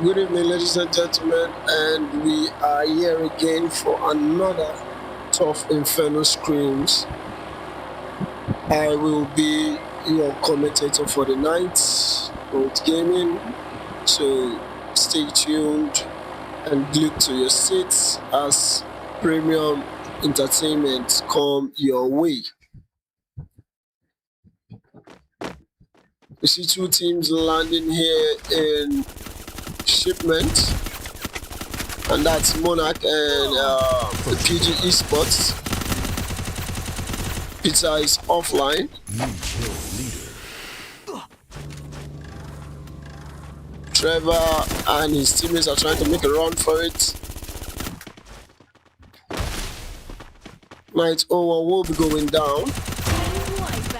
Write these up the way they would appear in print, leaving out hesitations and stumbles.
Good evening, ladies and gentlemen, and we are here again for another tough Inferno Scrims. I will be your commentator for the night, both gaming. So stay tuned and glued to your seats as premium entertainment come your way. We see two teams landing here in shipment, and that's Monarch and the PG Esports. Pizza is offline. Trevor and his teammates are trying to make a run for it. Night Over will be going down.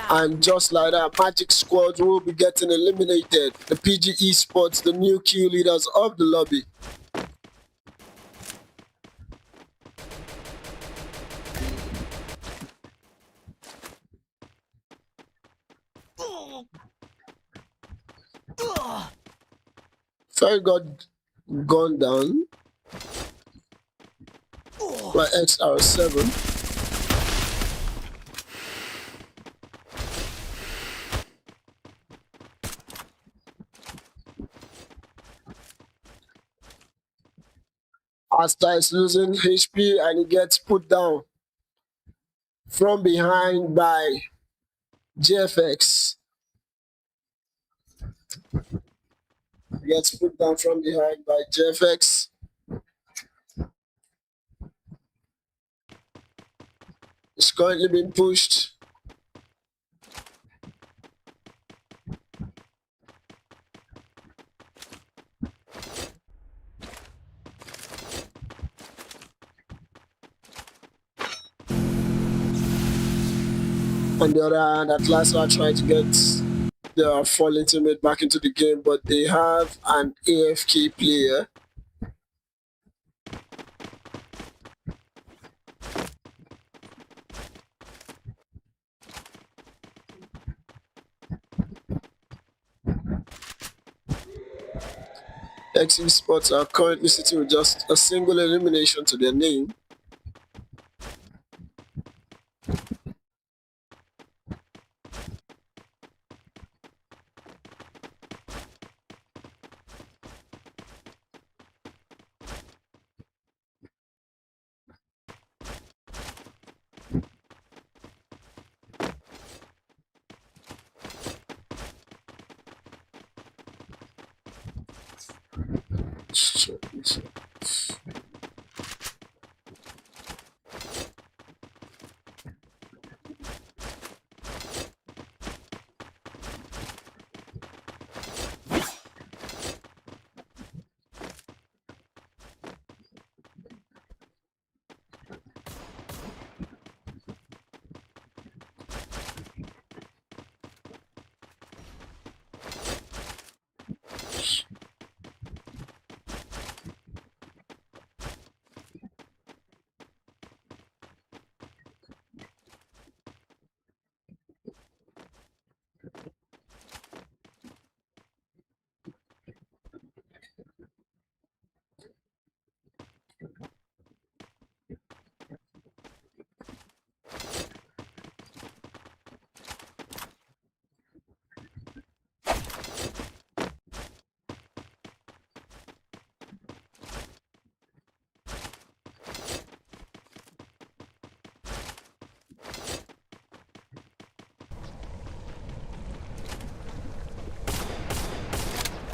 And just like that, Magic Squad will be getting eliminated. The PG Esports, the new Q leaders of the lobby. Ferry got gone down by XR7. Asta is losing HP and he gets put down from behind by JFX. He gets put down from behind by JFX. It's currently being pushed. On the other hand, Atlas are trying to get their fallen teammate back into the game, but they have an AFK player. XE Sports are currently sitting with just a single elimination to their name.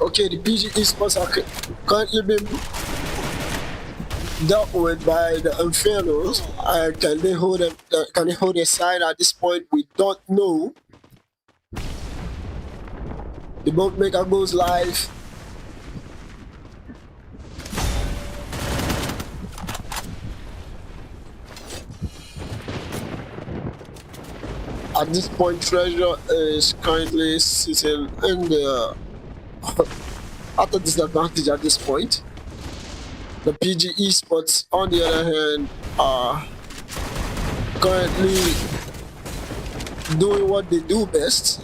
Okay, the PG Esports are currently being dealt with by the Infernos. Can they hold them? Can they hold their side at this point? We don't know. The boat maker goes live. At this point, Treasure is currently sitting in the at a disadvantage at this point. The PG Esports, on the other hand, are currently doing what they do best.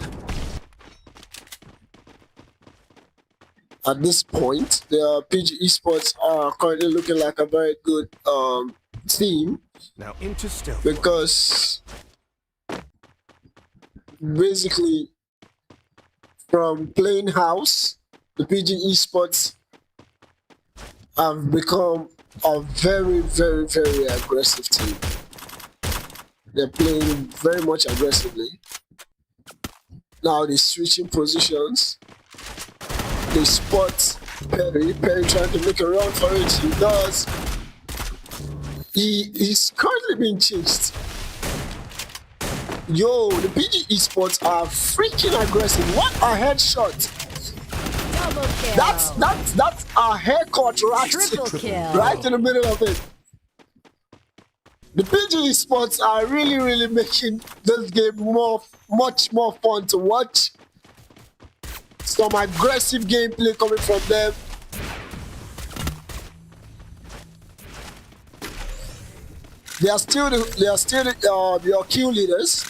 at this point. The PG Esports are currently looking like a very good team Now into stealth. because basically from playing house, the PG Esports have become a very, very, very aggressive team. They're playing very much aggressively. Now they're switching positions. They spot Perry. Perry trying to make a run for it. He does. He's currently being chased. Yo, the PG Esports are freaking aggressive. What a headshot! Double kill. That's a haircut Triple kill. right in the middle of it. The PG Esports are really making this game much more fun to watch. Some aggressive gameplay coming from them. They are still your kill leaders.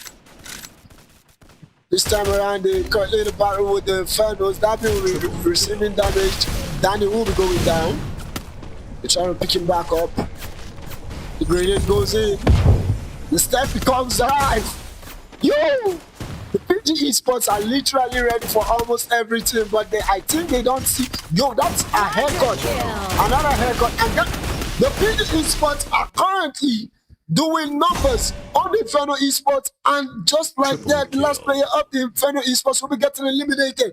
This time around, they currently in the battle with the Infernos. Danny will be receiving damage. Danny will be going down. They're trying to pick him back up. The grenade goes in. The step becomes alive. Yo! The PG Esports are literally ready for almost everything, but I think they don't see. Yo, that's a haircut. Another haircut. And the PG Esports are currently doing numbers on the Inferno Esports, and just like that, the last player of the Inferno Esports will be getting eliminated.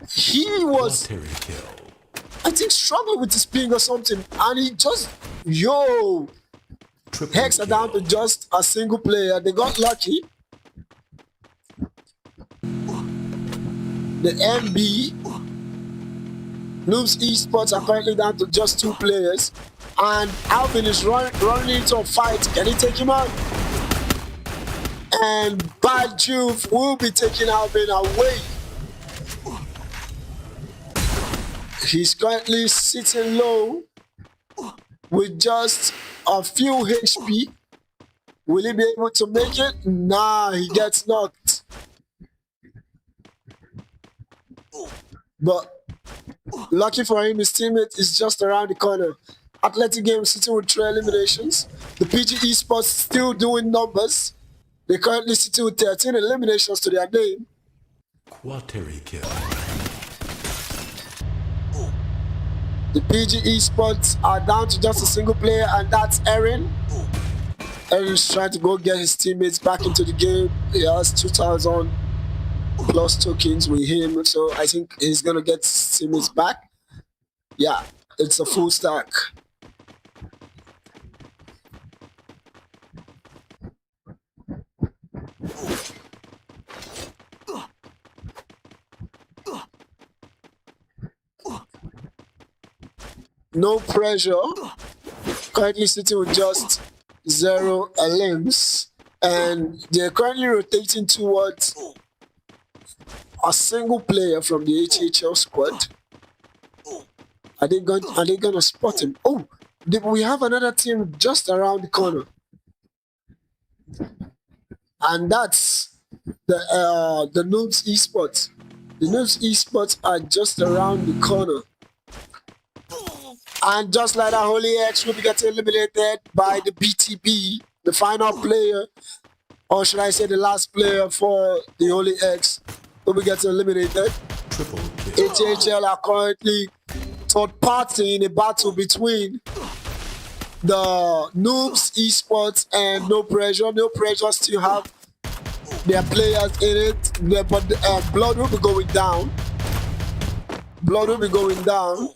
He was, I think, struggling with his ping or something, and he just, yo, Hex are down to just a single player. They got lucky. The MB Noobs Esports are currently down to just 2 players, and Alvin is running into a fight. Can he take him out? And Bad Juve will be taking Alvin away. He's currently sitting low with just a few HP. Will he be able to make it? Nah, he gets knocked. But lucky for him, his teammate is just around the corner. Athletic Games sitting with 3 eliminations. The PG Esports still doing numbers. They currently sitting with 13 eliminations to their name. Kill. The PG Esports are down to just a single player, and that's Erin. Erin's trying to go get his teammates back into the game. He has 2,000 plus tokens with him, so I think he's gonna get his teammates back. Yeah, it's a full stack. No pressure. Currently sitting with just 0 limbs, and they're currently rotating towards a single player from the HHL squad. Are they gonna spot him? Oh, we have another team just around the corner, and that's the Noobs Esports. The Noobs Esports are just around the corner. And just like that, Holy X will be getting eliminated by the BTB, the final player, or should I say the last player for the Holy X will be getting eliminated. HHL are currently third party in a battle between the Noobs Esports and No Pressure. No Pressure still have their players in it, but Blood will be going down. Blood will be going down.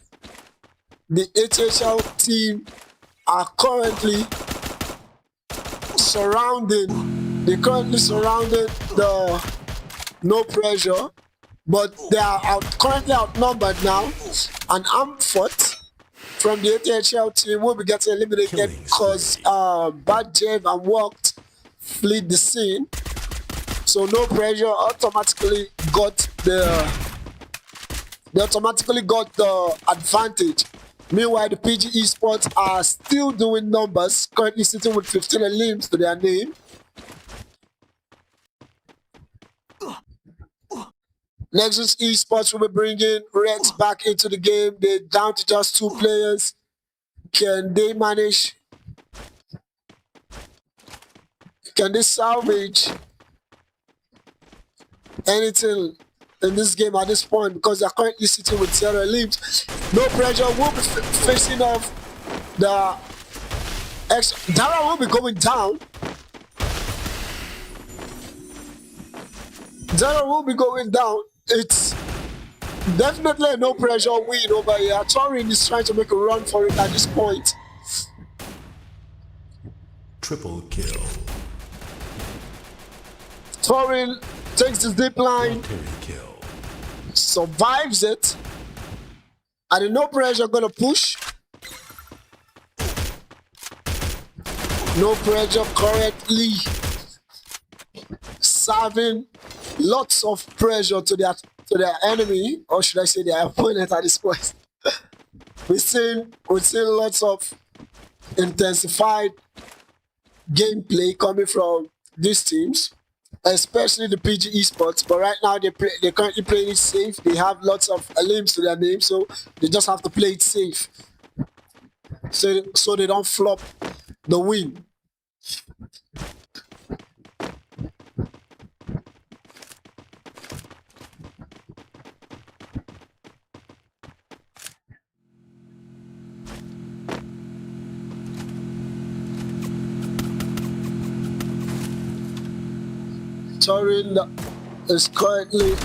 The HHL team are currently surrounding. They currently surrounded the No Pressure, but they are currently outnumbered now. And Amphot from the HHL team will be getting eliminated because Bad Jave and Walked fled the scene. So No Pressure automatically got the advantage. Meanwhile, the PG Esports are still doing numbers, currently sitting with 15 limbs to their name. Nexus Esports will be bringing Rex back into the game. They're down to just 2 players. Can they manage? Can they salvage anything in this game at this point? Because they're currently sitting with 0 elims. No pressure. Will be facing off the extra. Dara will be going down. Dara will be going down. It's definitely a no pressure win over here. Torin is trying to make a run for it at this point. Triple kill. Torin takes the zip line, Kill. survives it, and the no pressure gonna push. No pressure currently serving lots of pressure to their enemy, or should I say their opponent at this point. We've seen lots of intensified gameplay coming from these teams, especially the PG Esports. But right now they currently playing it safe. They have lots of elims to their name, so they just have to play it safe, so they don't flop the win. Torin is currently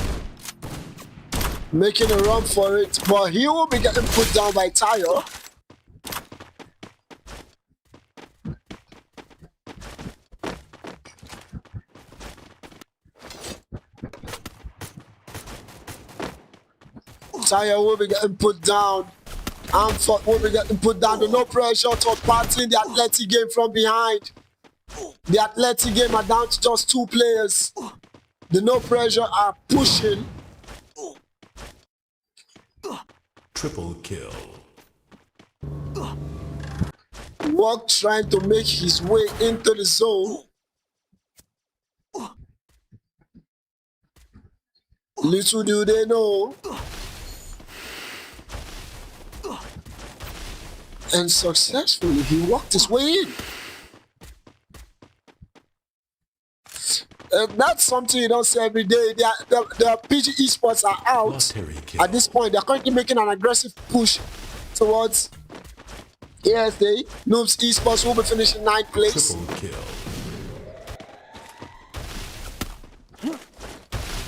making a run for it, but he will be getting put down by Tayo. Tayo will be getting put down. Amfort will be getting put down. The no pressure to party in the athletic game from behind. The athletic game are down to just 2 players. The no pressure are pushing. Triple kill. Walk trying to make his way into the zone. Little do they know. And successfully he walked his way in. That's something you don't see every day. The PG Esports are out at this point. They're currently making an aggressive push towards ESA. Noobs Esports will be finishing 9th place. Triple kill.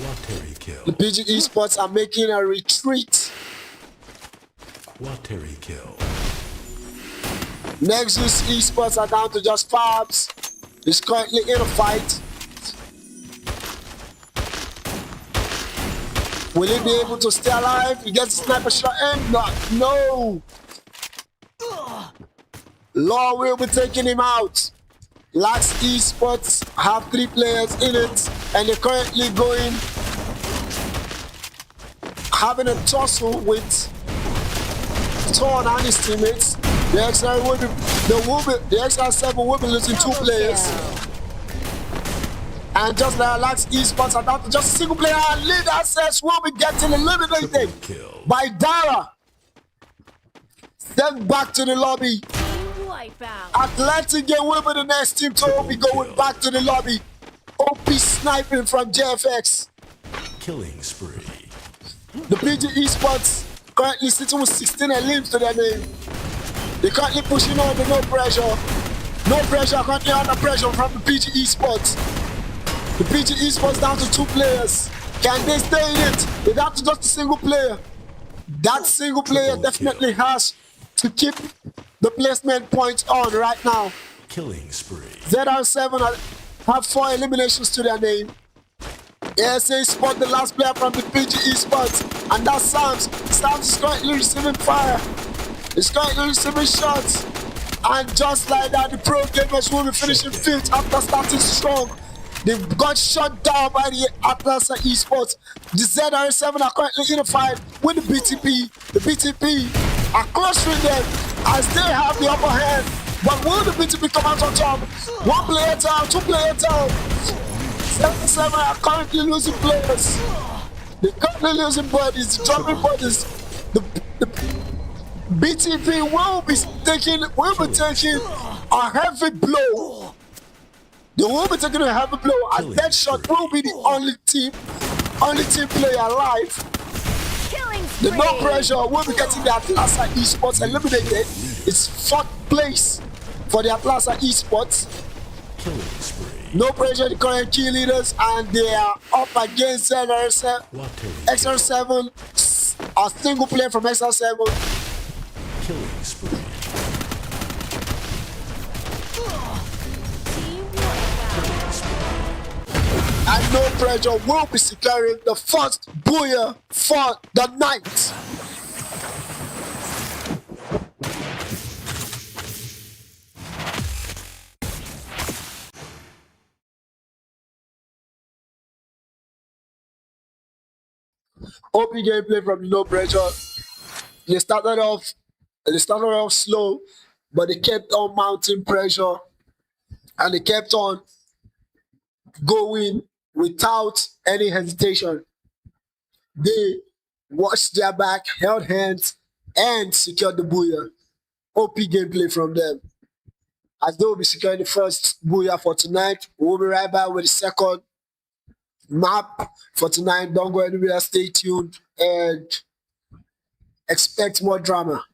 Watery kill. The PG Esports are making a retreat. Watery kill. Nexus Esports are down to just Fabs. He's currently in a fight. Will he be able to stay alive? He gets a sniper shot in. No. Law will be taking him out. Lax Esports have 3 players in it, and they're currently having a tussle with Torn and his teammates. The XR7 will be losing 2 players. And just like Lax Esports are down to just a single player, and lead assets will be getting eliminated by Dara. Sent back to the lobby. Athletic game will be the next team to be going back to the lobby. OP sniping from JFX. Killing spree. The PG Esports currently sitting with 16 elims to their name. They're currently pushing on the no pressure. No pressure, currently under pressure from the PG Esports. The PG Esports down to 2 players. Can they stay in it? They're down to just a single player. That single player definitely has to keep the placement points on right now. Killing spree. ZR7 have 4 eliminations to their name. ASA spot the last player from the PG Esports, and that's Sams. Sams is currently receiving fire. He's currently receiving shots. And just like that, the pro gamers will be finishing 5th after starting strong. They've got shut down by the Atlas Esports. The ZR7 are currently in a fight with the BTP. The BTP are clustering them as they have the upper hand. But will the BTP come out on top? 1 player down, 2 player down. 7 are currently losing players. They got the losing bodies, the dropping Triple bodies. kill. The BTP will be taking a heavy blow. They will be taking a heavy blow, and Killing Deadshot spree. will be the only team player alive. Killing The spree. no pressure will be getting the Atlasa Esports eliminated. It's fourth place for the Atlasa Esports. Killing spree. No pressure, the current key leaders, and they are up against XR7, a single player from XR7. Killing spree. Team wipeout. And no pressure will be securing the first booyah for the night. OP gameplay from no pressure. They started off slow, but they kept on mounting pressure and they kept on going without any hesitation. They watched their back, held hands, and secured the booyah. OP gameplay from them. As they will be securing the first booyah for tonight, we'll be right back with the second map for tonight. Don't go anywhere, stay tuned, and expect more drama.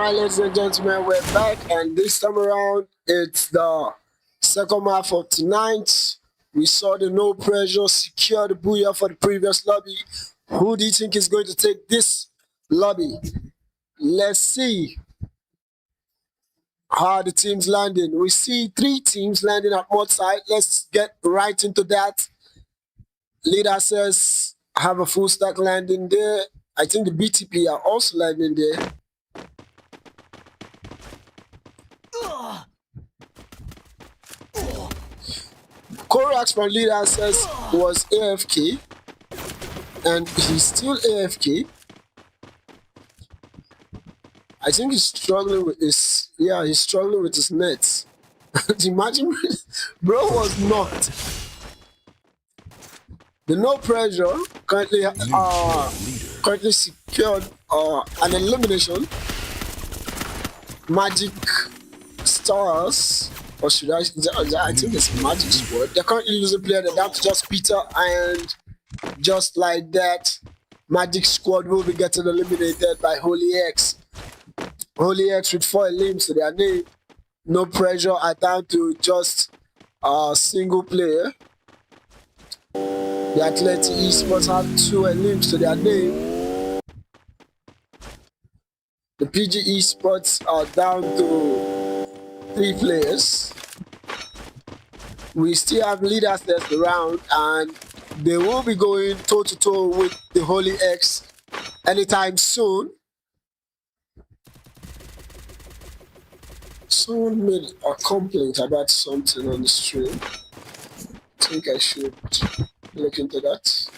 Alright, ladies and gentlemen, we're back, and this time around, it's the second half of tonight. We saw the no pressure secure the booyah for the previous lobby. Who do you think is going to take this lobby? Let's see how the teams landing. We see 3 teams landing at one side. Let's get right into that. Leader says have a full stack landing there. I think the BTP are also landing there. Korax from Leader says was AFK, and he's still AFK. I think he's struggling with his nets. Imagine, bro was not. The no pressure currently secured an elimination. Magic Stars, or should I think it's Magic Squad. They're currently losing player. They're down to just Peter, and just like that, Magic Squad will be getting eliminated by Holy X. Holy X with 4 limbs to their name. No pressure are down to just a single player. The Athletic Esports have 2 limbs to their name. The PG Esports are down to 3 players. We still have leaders that's around, and they will be going toe to toe with the Holy X anytime soon. Someone made a complaint about something on the stream. I think I should look into that.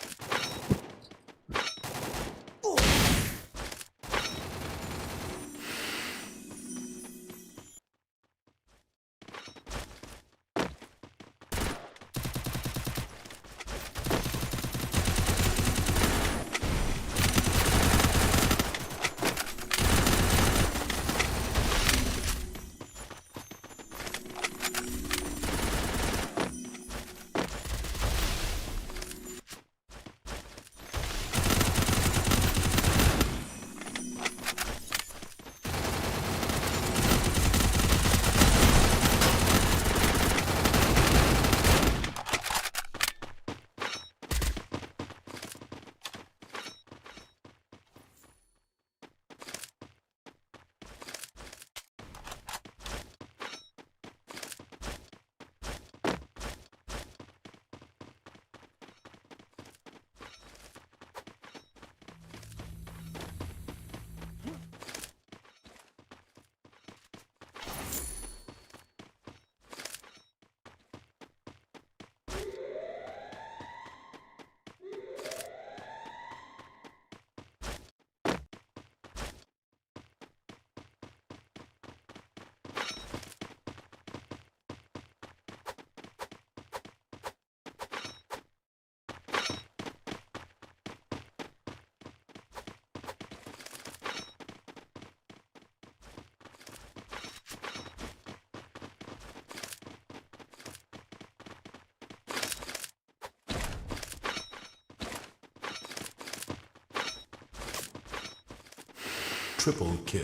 Triple kill.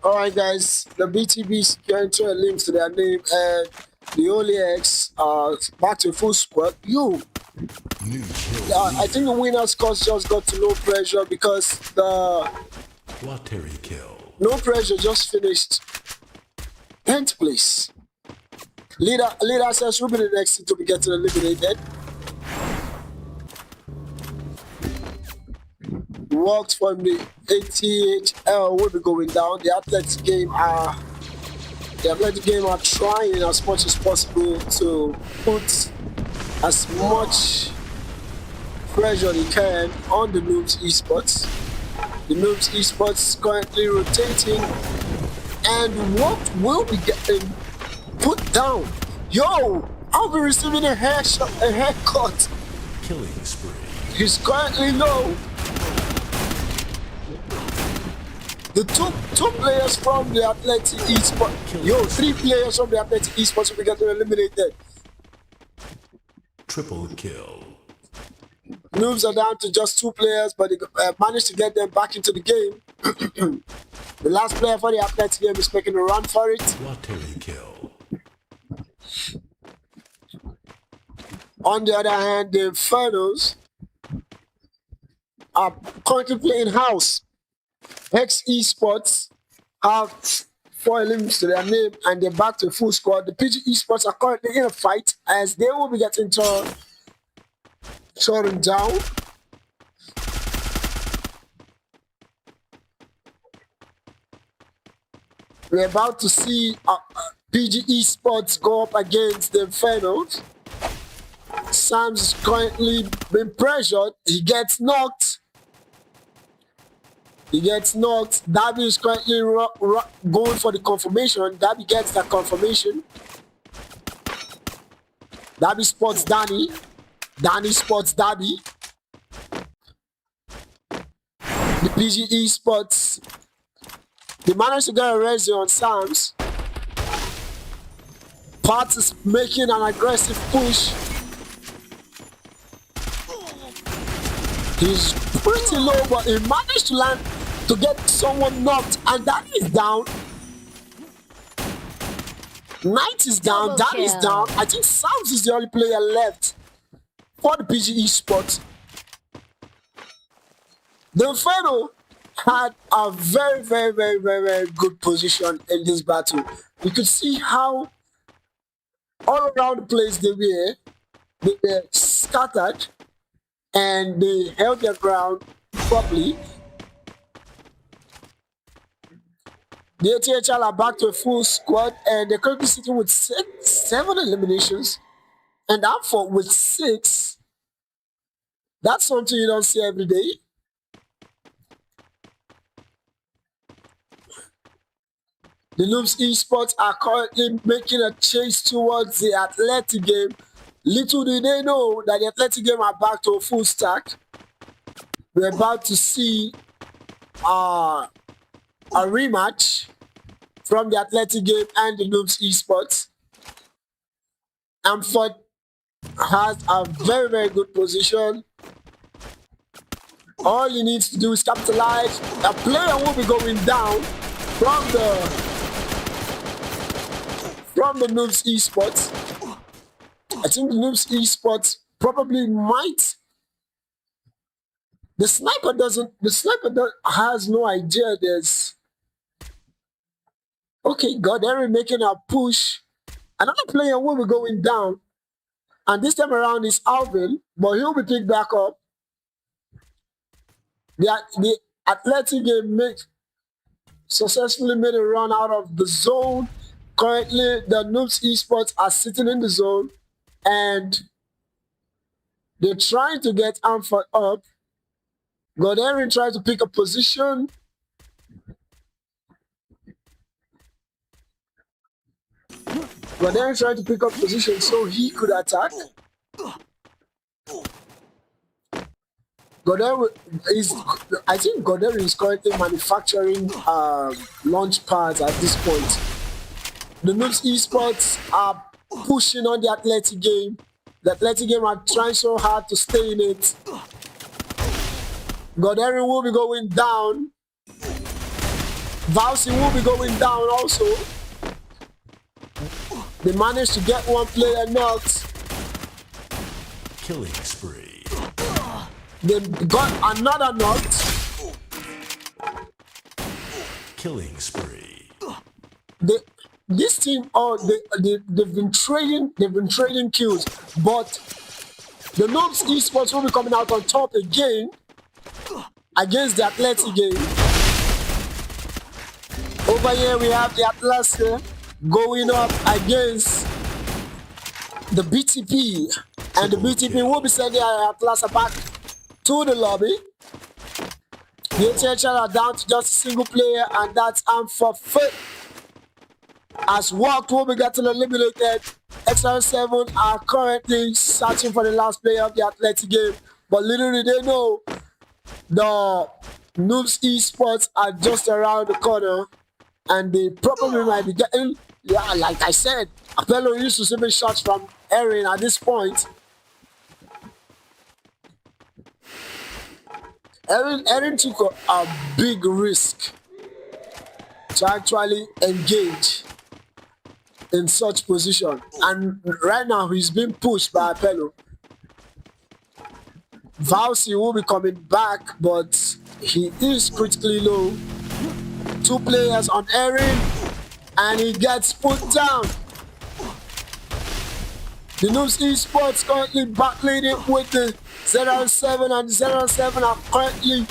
Alright guys, the BTB securing 2 limbs to their name, and the Holy X are back to full squad. I think the winner's course just got to no pressure because the Lottery kill. no pressure just finished 10th place. Leader says will be the next team to be getting eliminated. Walked from the ATHL will be going down. The Athletic game are trying as much as possible to put as much pressure they can on the Noobs Esports. The Noobs Esports currently rotating, and what will be getting put down? Yo, I'll be receiving a haircut. Killing spree. He's currently low. The two players from the Athletic Esports. Yo, 3 players from the Athletic Esports will be getting eliminated. Triple kill. Noobs are down to just 2 players, but they managed to get them back into the game. The last player for the Athletic game is making a run for it. Lottery kill. On the other hand, the Infernos are currently playing house. X Esports have 4 eliminations to their name and they're back to a full squad. The PG Esports are currently in a fight as they will be getting trodden down. We're about to see PG Esports go up against the Infernos. Sam's is currently being pressured. He gets knocked. Darby is currently going for the confirmation. Darby gets that confirmation. Darby spots Danny. Danny spots Darby. The PGE spots. They managed to get a resume on Sam's. Pat is making an aggressive push. He's pretty low, but he managed to land to get someone knocked, and that is down. Knight is down, that is down. I think Sam's is the only player left for the PGE spot. The Inferno had a very, very, very, very, very good position in this battle. You could see how all around the place they were scattered and they held their ground properly. The ATHL are back to a full squad and they're currently sitting with 7 eliminations. And I'm for with 6. That's something you don't see every day. The Noobs Esports are currently making a chase towards the Athletic game. Little do they know that the Athletic game are back to a full stack. We're about to see a rematch from the Athletic game and the Noobs Esports. Amford has a very, very good position. All he needs to do is capitalize. A player will be going down from the Noobs Esports. I think the Noobs Esports probably might. The sniper has no idea there's. Okay, Godere making a push. Another player will be going down. And this time around is Alvin, but he'll be picked back up. The Athletic game successfully made a run out of the zone. Currently, the Noobs Esports are sitting in the zone and they're trying to get Amford up. Godere tries to pick a position. Godere tried to pick up position so he could attack. I think Godere is currently manufacturing launch pads at this point. The Noobs Esports are pushing on the Athletic game. The Athletic game are trying so hard to stay in it. Godere will be going down. Vauci will be going down also. They managed to get one player knocked. Killing spree. They got another knocked. Killing spree. This team, they've been trading kills, but the Noobs Esports will be coming out on top again against the Athletic game. Over here we have the Atlas going up against the BTP, and the BTP will be sending Atlas back to the lobby. The ATHL are down to just a single player, and that's for fit. As Walk will be getting eliminated, XR7 are currently searching for the last player of the Athletic game. But little did they know, the Noobs Esports are just around the corner, and they probably might be getting, yeah, like I said, Apello used to see shots from Erin at this point. Erin took a big risk to actually engage in such position, and right now he's being pushed by Apello. Valsi will be coming back, but he is critically low. 2 players on Erin, and he gets put down. The Noobs Esports currently battling it with the ZR7, and the ZR7 are currently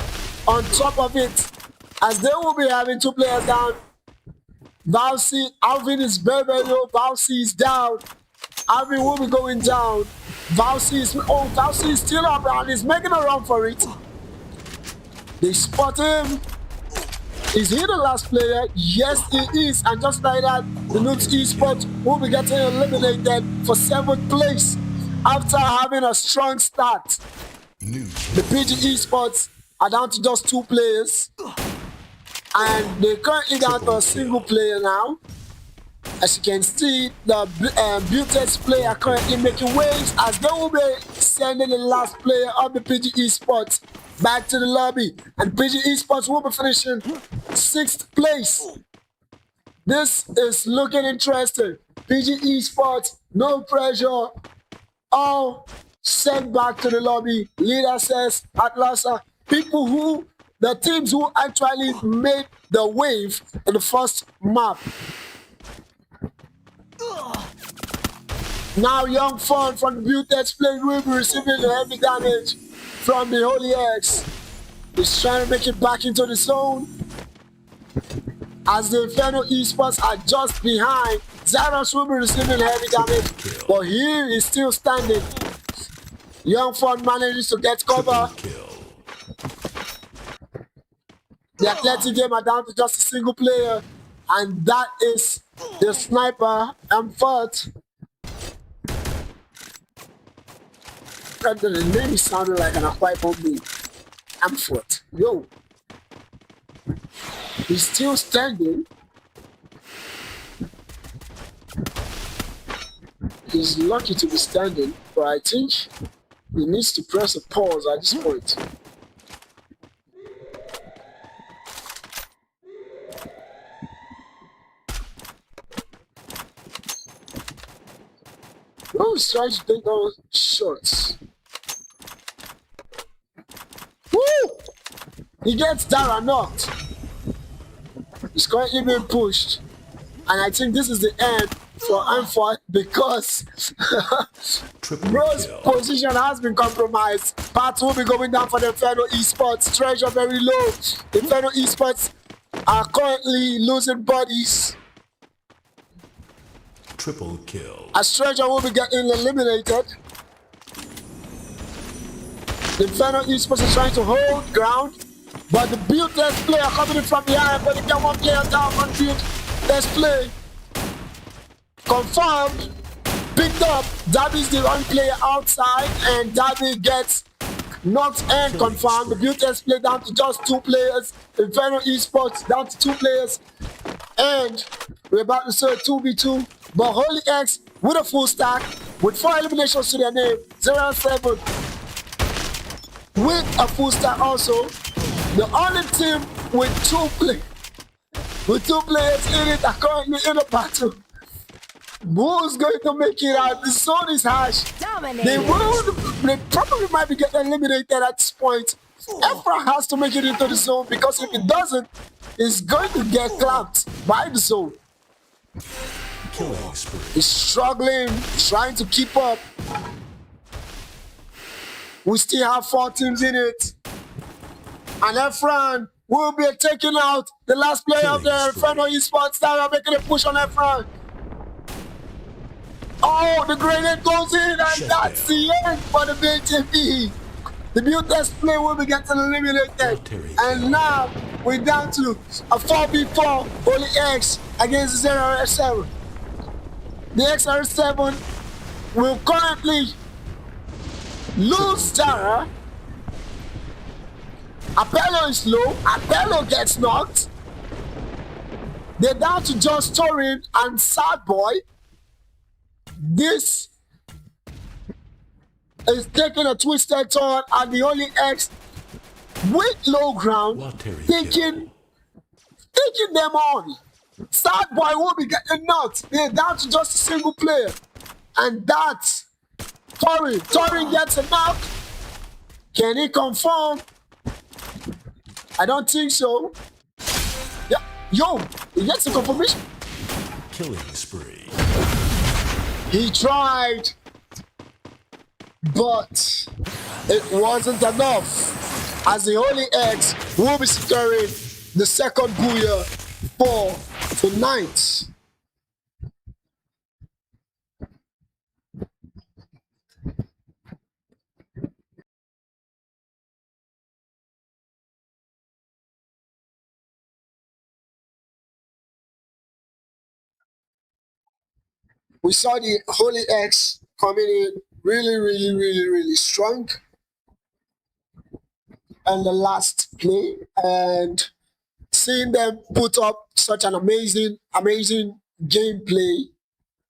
on top of it, as they will be having 2 players down. Valsi, Alvin is very, very low. Valsi is down. Alvin will be going down. Valsi is still up and he's making a run for it. They spot him. Is he the last player? Yes, he is. And just like that, the Noobs Esports will be getting eliminated for 7th place after having a strong start. The PG Esports are down to just 2 players, and they're currently down to a single player now. As you can see, the Butex player currently making waves, as they will be sending the last player of the PG Esports back to the lobby, and PG Esports will be finishing 6th place. This is looking interesting. PG Esports, no pressure, all sent back to the lobby. Leader says Atlasa, the teams who actually made the wave in the first map. Now Young Fun from the Butex play will be receiving the heavy damage from the Holy X. He's trying to make it back into the zone, as the Inferno Esports are just behind. Zaros will be receiving heavy damage, but he is still standing. Young Fun manages to get cover. The Athletic game are down to just a single player, and that is the sniper, Amfort. The name is sounding like an Akwa Ibom. Amfort. Yo. He's still standing. He's lucky to be standing, but I think he needs to press a pause at this point. Oh, he's trying to take those shots. Woo! He gets Dara knocked. He's currently being pushed. And I think this is the end for Amfort, because Bro's position has been compromised. Parts will be going down for the Inferno Esports. Treasure very low. Inferno Esports are currently losing bodies. Triple kill. As Treasure will be getting eliminated. The Inferno Esports is trying to hold ground, but the Butex player coming in from behind, but they get 1 player down on Butex play. Confirmed, picked up. Darby's the one player outside, and Darby gets knocked and confirmed. The Butex play down to just 2 players. Inferno Esports down to 2 players, and we're about to say 2v2. But Holy X with a full stack, with 4 eliminations to their name, 0-7 with a full stack also. The only team with 2 players in it are currently in a battle. Who's going to make it out? The zone is harsh. They probably might be getting eliminated at this point. Efra has to make it into the zone, because if it doesn't, it's going to get clamped by the zone. He's struggling, trying to keep up. We still have 4 teams in it. And Efran will be taking out the last player of the Inferno Esports. They are making a push on Efran. Oh, the grenade goes in, and that's the end for the BTP. The Butex play will be getting eliminated. And now we're down to a 4v4 Holy X against the XR7. The XR7 will currently lose Tara, Apello is low. Apello gets knocked. They're down to just Torin and Sad Boy. This is taking a twisted turn, and the only X with low ground taking them on. Sad Boy will be getting knocked. They're down to just a single player. And that's Torin. Torin gets a knock. Can he confirm? I don't think so. Yeah. Yo, he gets a confirmation. Killing spree. He tried, but it wasn't enough, as the Holy X will be securing the second booyah for tonight. We saw the Holy X coming in really strong in the last play, and seeing them put up such an amazing gameplay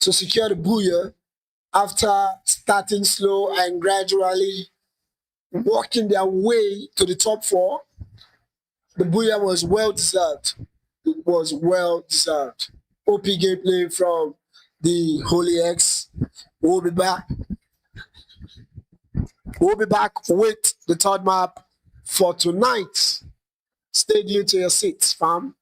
to secure the booyah after starting slow and gradually working their way to the top four. The booyah was well deserved. It was well deserved. OP gameplay from the Holy X. We'll be back. We'll be back with the third map for tonight. Stay glued to your seats, fam.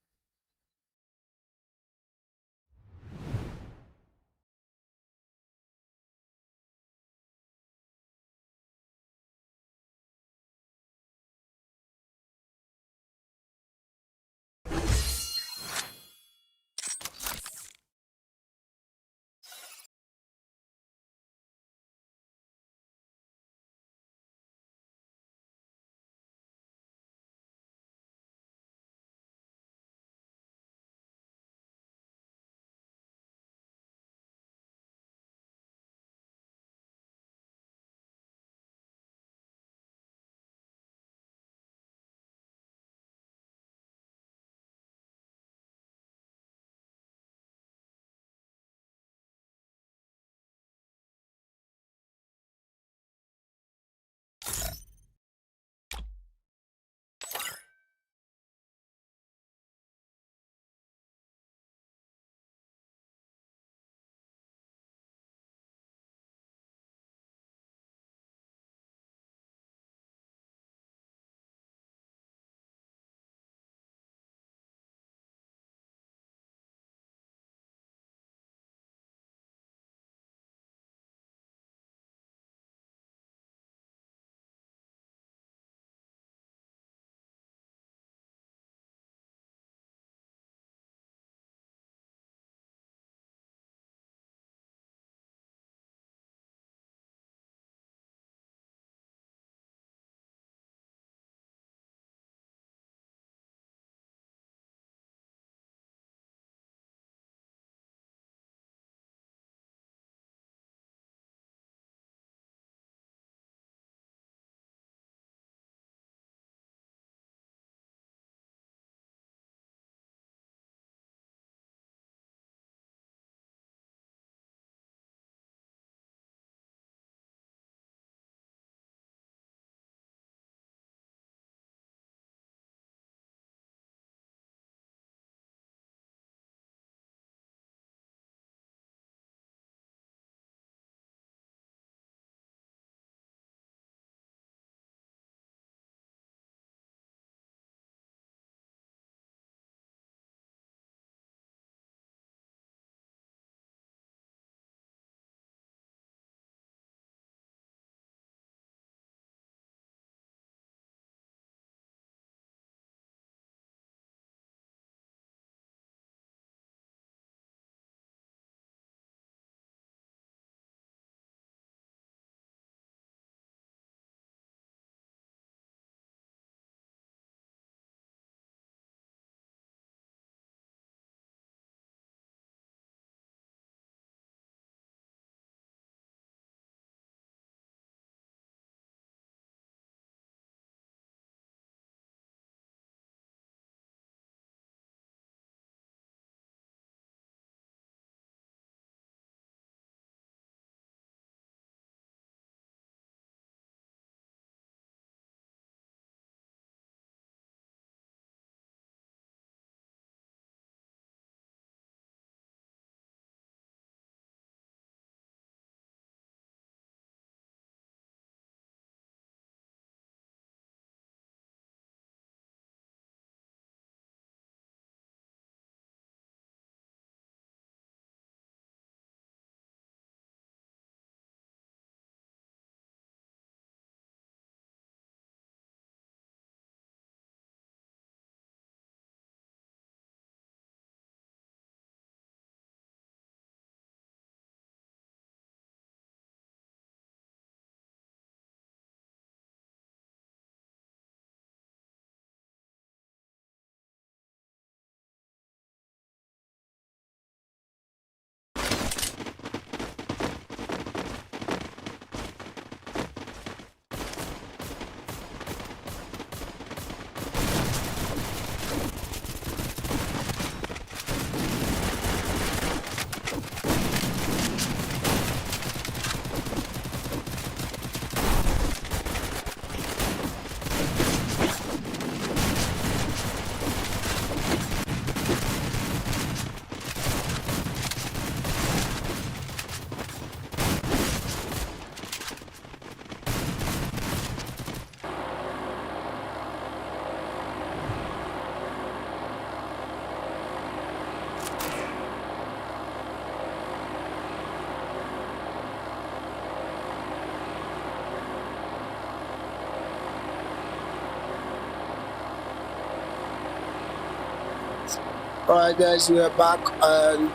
Alright guys, we are back and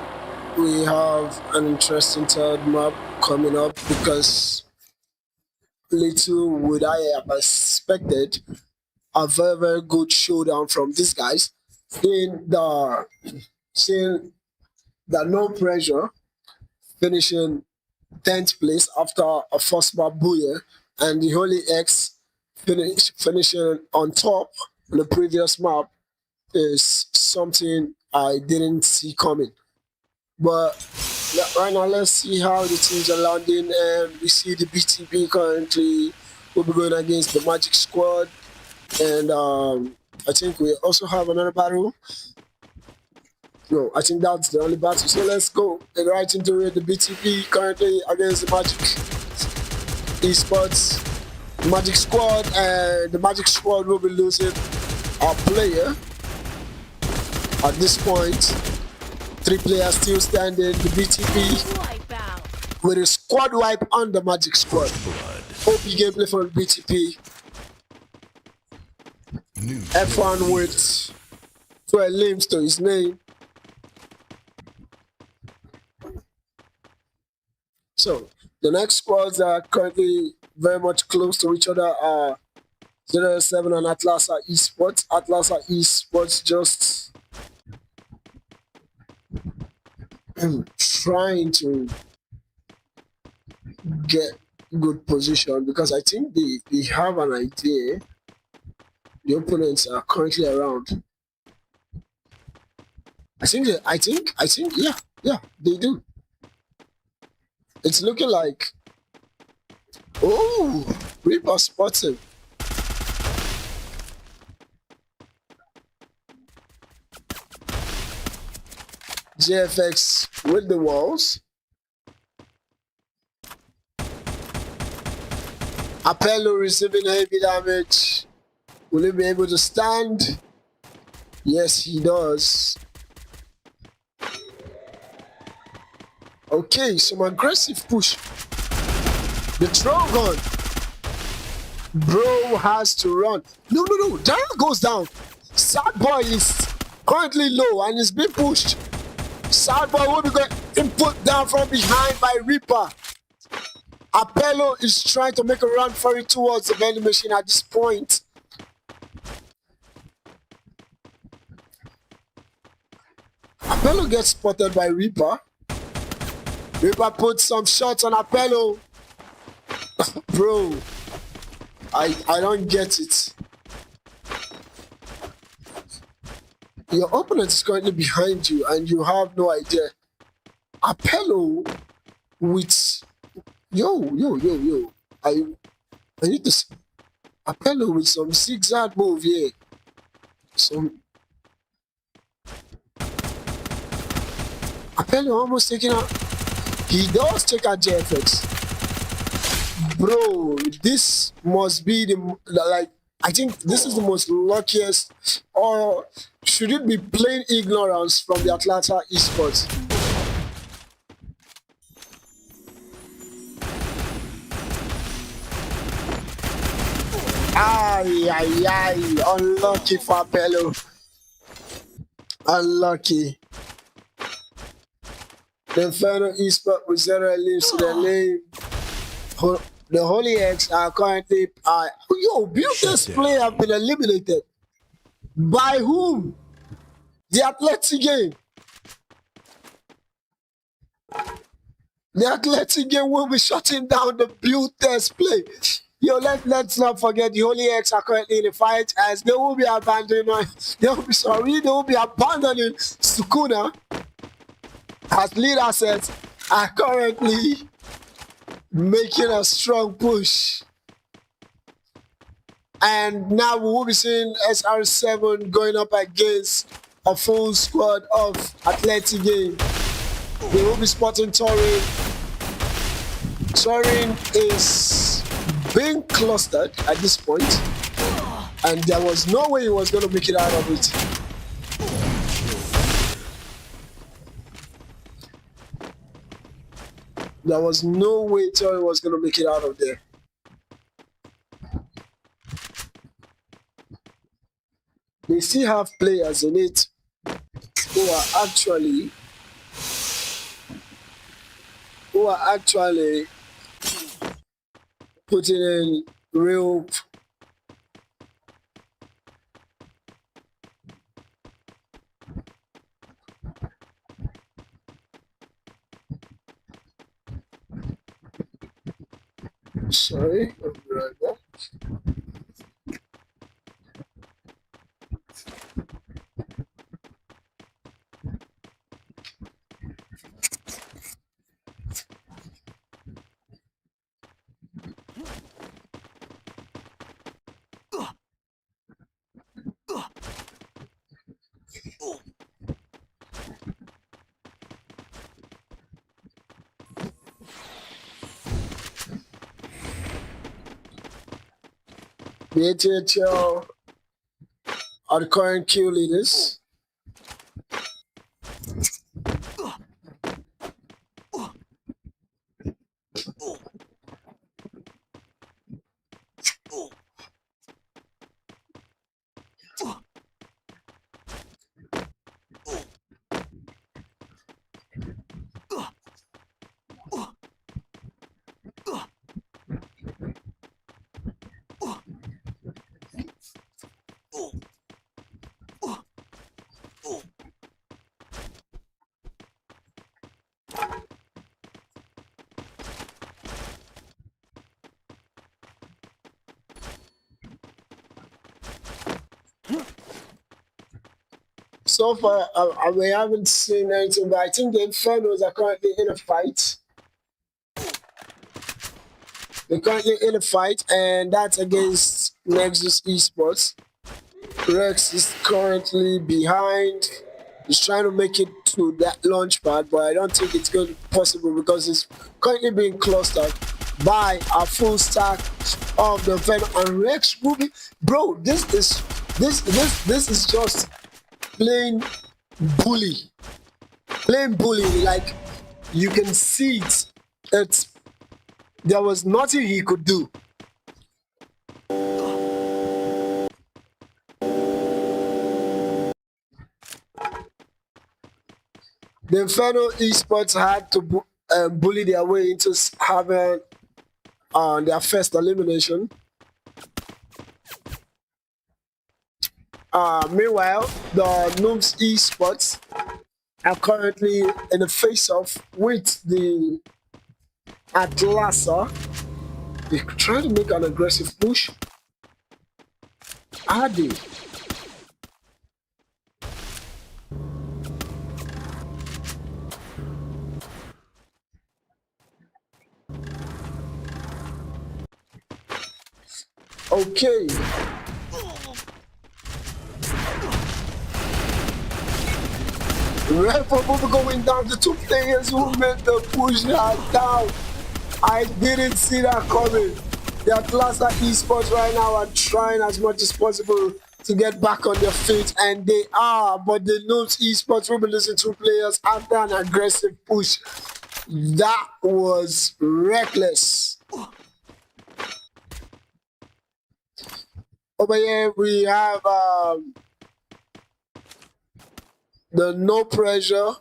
we have an interesting third map coming up because little would I have expected a very good showdown from these guys. Seeing the no pressure finishing 10th place after a first map booyah and the Holy X finishing on top on the previous map is something I didn't see coming. But right now, let's see how the teams are landing. And we see the BTB currently will be going against the Magic Squad. And I think we also have another battle. No, I think that's the only battle. So let's go. And right into it, the BTB currently against the Magic Esports, Magic Squad. And the Magic Squad will be losing a player at this point. 3 players still standing. The BTP with a squad wipe on the Magic Squad. OP gameplay from BTP. F1 with 12 limbs to his name. So the next squads are currently very much close to each other. 007 and Atlasa Esports. Atlasa Esports just trying to get good position because I think they have an idea the opponents are currently around. I think yeah they do. It's looking like Reaper spots him. JFX with the walls. Apello receiving heavy damage. Will he be able to stand? Yes, he does. Okay, some aggressive push. The throw gun. Bro has to run. No. Daryl goes down. Sad boy is currently low and is being pushed. Sad boy will be getting put down from behind by Reaper. Apello is trying to make a run for it towards the vending machine at this point. Apello gets spotted by Reaper. Reaper puts some shots on Apello. Bro, I don't get it. Your opponent is currently behind you and you have no idea. Apello with yo. I need to see Apello with some zigzag move here. Apello almost taking out. He does take out JFX. Bro, this must be I think this is the most luckiest, or should it be plain ignorance from the Atlanta Esports? Unlucky for Apello. Unlucky. The Inferno Esports with 0 lives to their name. The Holy X are currently this player have been eliminated. By whom? The Athletic game. The Athletic game will be shutting down the build test play. Let's not forget the Holy X are currently in the fight as they will be abandoning Sukuna as lead assets are currently making a strong push. And now we will be seeing SR7 going up against a full squad of Athletic game. They will be spotting Torin. Torin is being clustered at this point, and there was no way he was going to make it out of it. There was no way Torin was going to make it out of there. They still have players in it. who are actually putting in real sorry, I'll be right back. The ATHL are the current kill leaders. So far, we haven't seen anything, but I think the Infernos are currently in a fight. They're currently in a fight, and that's against Nexus Esports. Rex is currently behind. He's trying to make it to that launch pad, but I don't think it's going to be possible because it's currently being clustered by a full stack of the Inferno. And Rex Ruby, bro, this is just plain bully. Plain bully. Like, you can see it. There was nothing he could do. The Inferno Esports had to bully their way into having their first elimination. Meanwhile, the Noobs Esports are currently in a face-off with the Atlasa. They're trying to make an aggressive push. Are they? Okay. Red Purple going down to two players who made the push down. I didn't see that coming. The Atlasa Esports right now are trying as much as possible to get back on their feet, and they are, but the Noobs Esports will be losing two players after an aggressive push. That was reckless. Over here we have the No Pressure.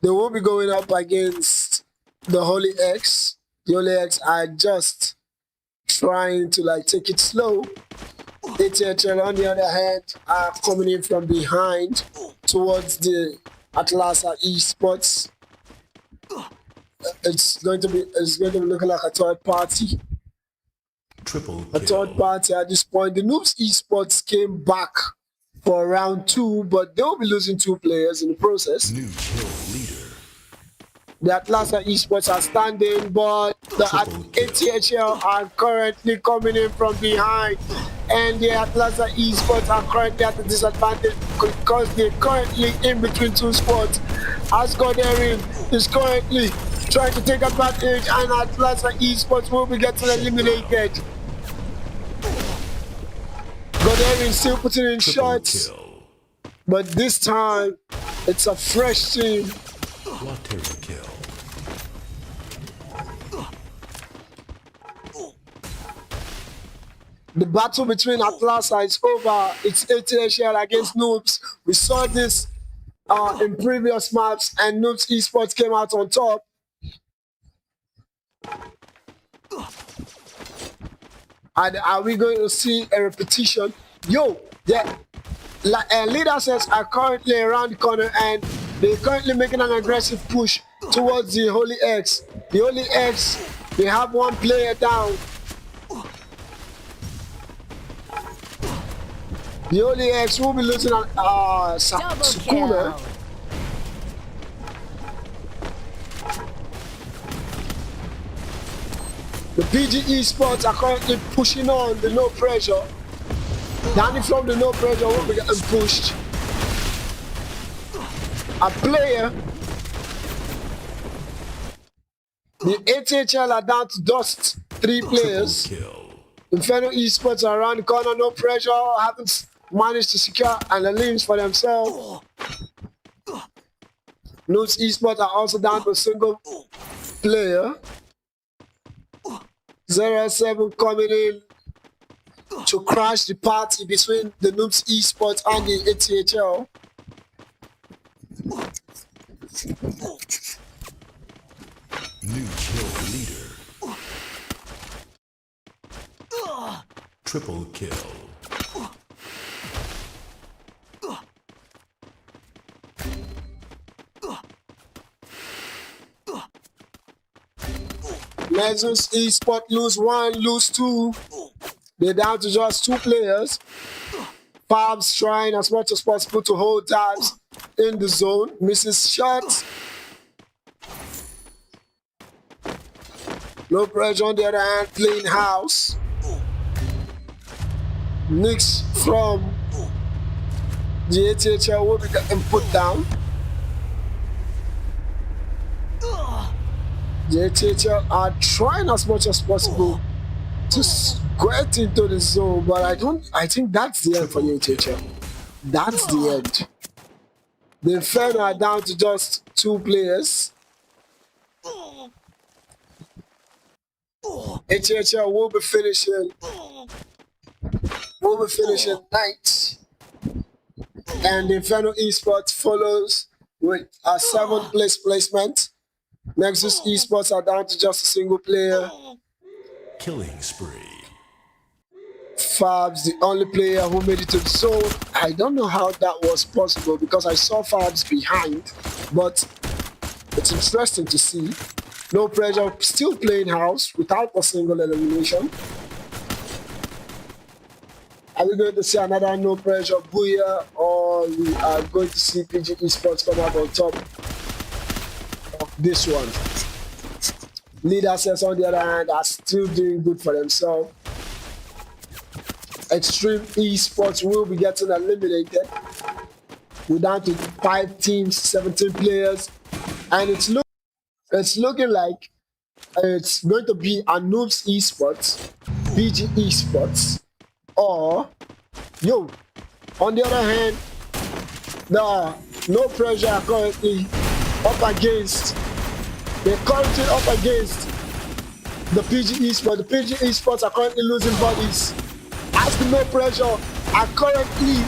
They will be going up against the Holy X. The Holy X are just trying to like take it slow. ATHL on the other hand are coming in from behind towards the Atlasa Esports. It's going to be looking like a third party. A third party at this point. The Noobs Esports came back for round 2, but they'll be losing 2 players in the process. New kill leader. The Atlasa Esports are standing, but the ATHL are currently coming in from behind. And the Atlasa Esports are currently at a disadvantage because they're currently in between 2 spots. Asgard Erin is currently trying to take advantage, and Atlasa Esports will be getting eliminated. Goderian still putting in shots, but this time it's a fresh team. Kill. The battle between Atlasa is over. It's ATHL against Noobs. We saw this in previous maps, and Noobs Esports came out on top. And are we going to see a repetition? Yo, the leaders are currently around the corner, and they're currently making an aggressive push towards the Holy X. The Holy X, they have one player down. The Holy X will be losing on Sukuna. The PG Esports are currently pushing on the no pressure. Danny from the no pressure will be getting pushed. A player. The ATHL are down to just 3 players. Inferno Esports are around the corner, no pressure, haven't managed to secure an elims for themselves. Noobs Esports are also down to a single player. 0-7 coming in to crash the party between the Noobs Esports and the ATHL. New kill leader. Triple kill. Nexus Esports lose 1, lose 2. They're down to just 2 players. Fabs trying as much as possible to hold tabs in the zone. Misses shots. No pressure on the other hand, playing house. Nicks from the ATHL will be getting put down. The ATHL are trying as much as possible to get into the zone, but I think that's the end for the ATHL. That's the end. The Inferno are down to just 2 players. ATHL will be finishing ninth. And the Inferno Esports follows with a 7th place placement. Nexus Esports are down to just a single player. Killing spree. Fabs, the only player who made it to the zone. I don't know how that was possible because I saw Fabs behind, but it's interesting to see. No pressure, still playing house without a single elimination. Are we going to see another no pressure booyah, or we are going to see PG Esports come out on top of this one? Leaders, on the other hand, are still doing good for themselves. Extreme Esports will be getting eliminated. We're down to 5 teams, 17 players, and it's looking like it's going to be a Noobs Esports, PG Esports, or on the other hand, the no pressure are currently up against. They're currently up against the PG Esports. The PG Esports are currently losing bodies. As the no pressure are currently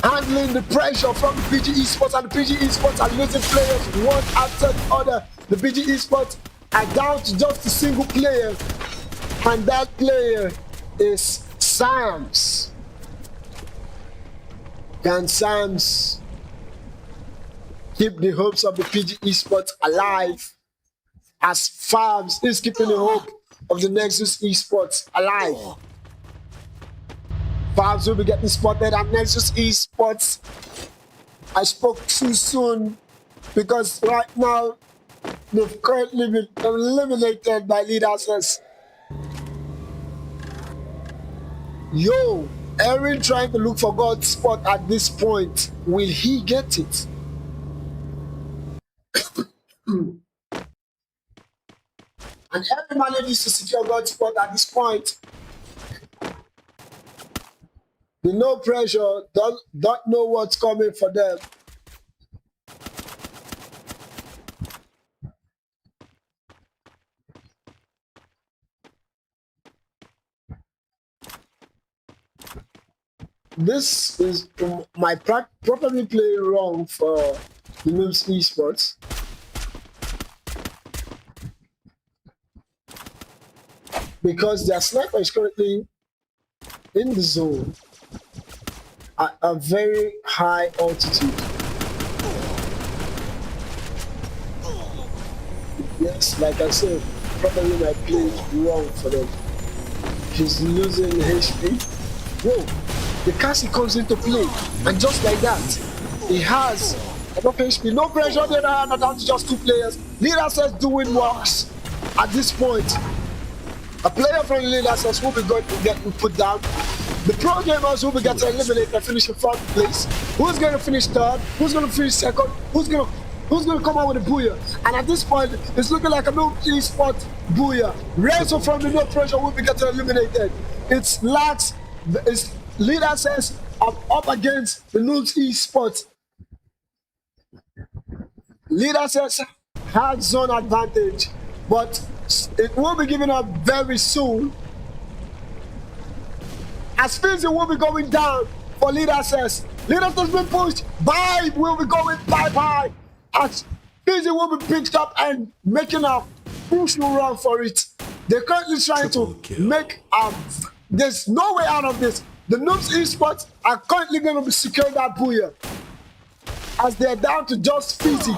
handling the pressure from the PG Esports, and the PG Esports are losing players one after the other. The PG Esports are down to just a single player, and that player is Sams. Can Sams keep the hopes of the PG Esports alive, as Fabs is keeping the hope of the Nexus Esports alive? Fabs will be getting spotted at Nexus Esports. I spoke too soon because right now they've currently been eliminated by leaders. Yo, Erin trying to look for God's spot at this point. Will he get it? And Erin manages to secure God's spot at this point. The no pressure, don't know what's coming for them. this is my probably playing wrong for the Noobs Esports because their sniper is currently in the zone at a very high altitude. Yes, like I said, probably my play is wrong for them. He's losing HP. Whoa, the Cassie comes into play, and just like that, he has enough HP. No pressure on the other hand, down to just two players. Leader says doing works at this point. A player from the leader says will be going to get put down. The pro gamers will be getting eliminated and finish in fourth place. Who's going to finish third? Who's going to finish second? Who's going to come out with a booyah? And at this point, it's looking like a no spot booyah. Renzo from the no pressure will be getting eliminated. It's Lax. It's leader says I'm up against the Noobs eSports. Leader says hard zone advantage, but it will be given up very soon. As Fizzy will be going down for Leader says. Leader has been pushed. Bye will be going bye. As Fizzy will be picked up and making a crucial run for it. They're currently trying to make there's no way out of this. The Noobs esports are currently going to be securing that booyah as they're down to just Fizzy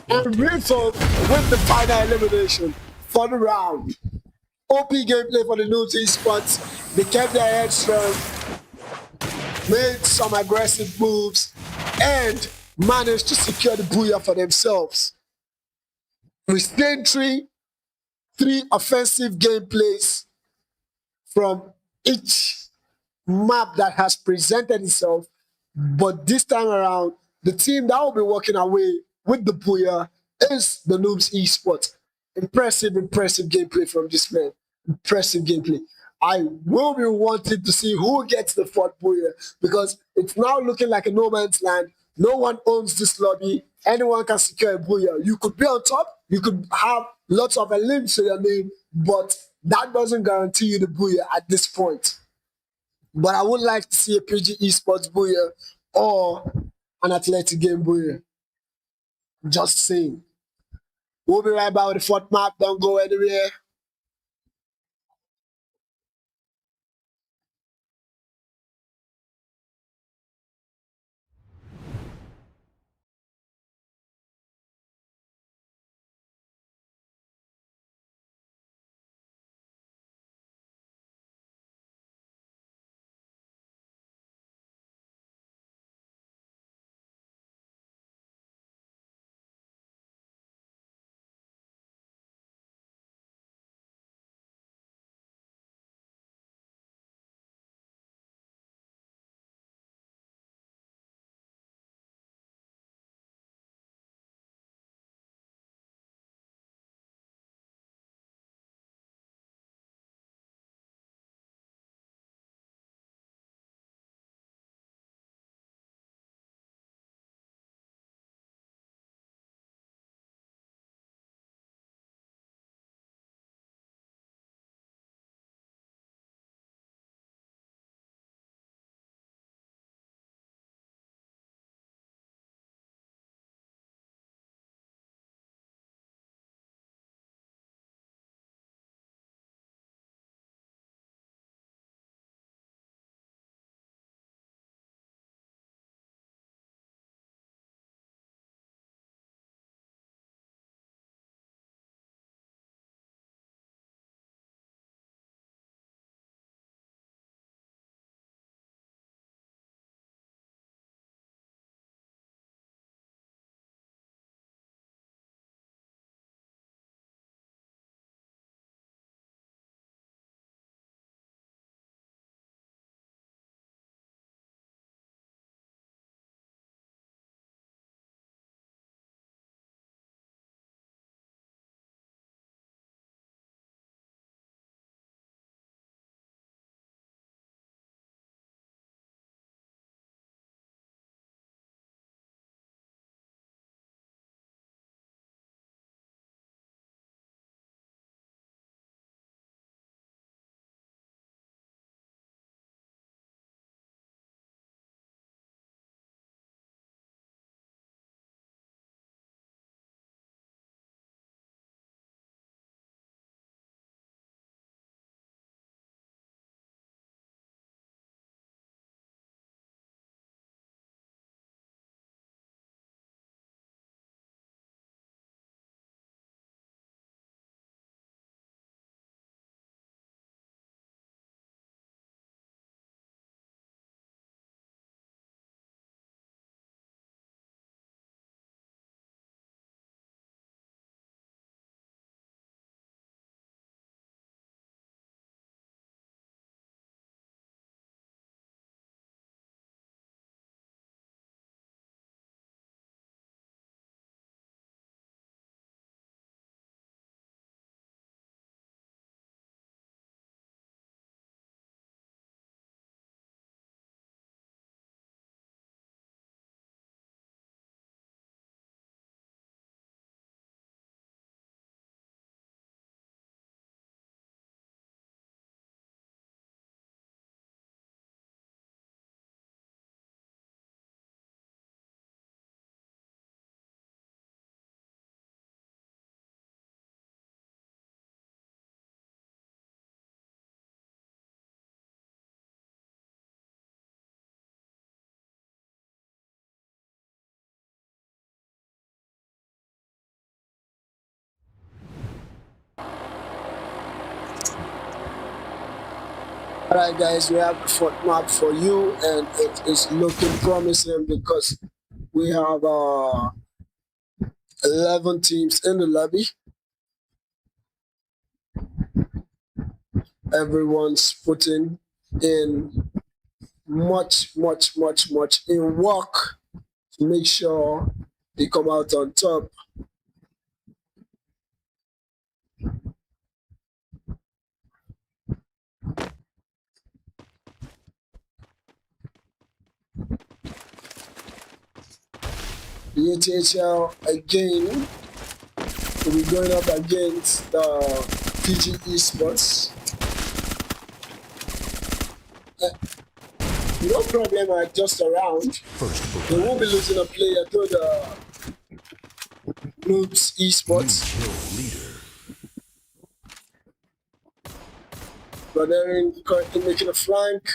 and Rinfo with the final elimination for the round. OP gameplay for the Noobs esports. They kept their heads strong, made some aggressive moves, and managed to secure the booyah for themselves. We stayed three offensive gameplays from each map that has presented itself, but this time around, the team that will be walking away with the booyah is the Noobs esports. Impressive gameplay from this man. Impressive gameplay. I will be wanting to see who gets the fourth booyah because it's now looking like a no man's land. No one owns this lobby. Anyone can secure a booyah. You could be on top. You could have lots of elims to your name, but that doesn't guarantee you the booyah at this point. But I would like to see a PG esports booyah or an athletic game booyah. Just saying. We'll be right back with the fourth map. Don't go anywhere. Alright guys, we have a fourth map for you and it is looking promising because we have 11 teams in the lobby. Everyone's putting in much in work to make sure they come out on top. The ATHL again will be going up against the PG Esports. No problem, are just around. They won't be losing a player to the Noobs Esports. But they're currently making a flank.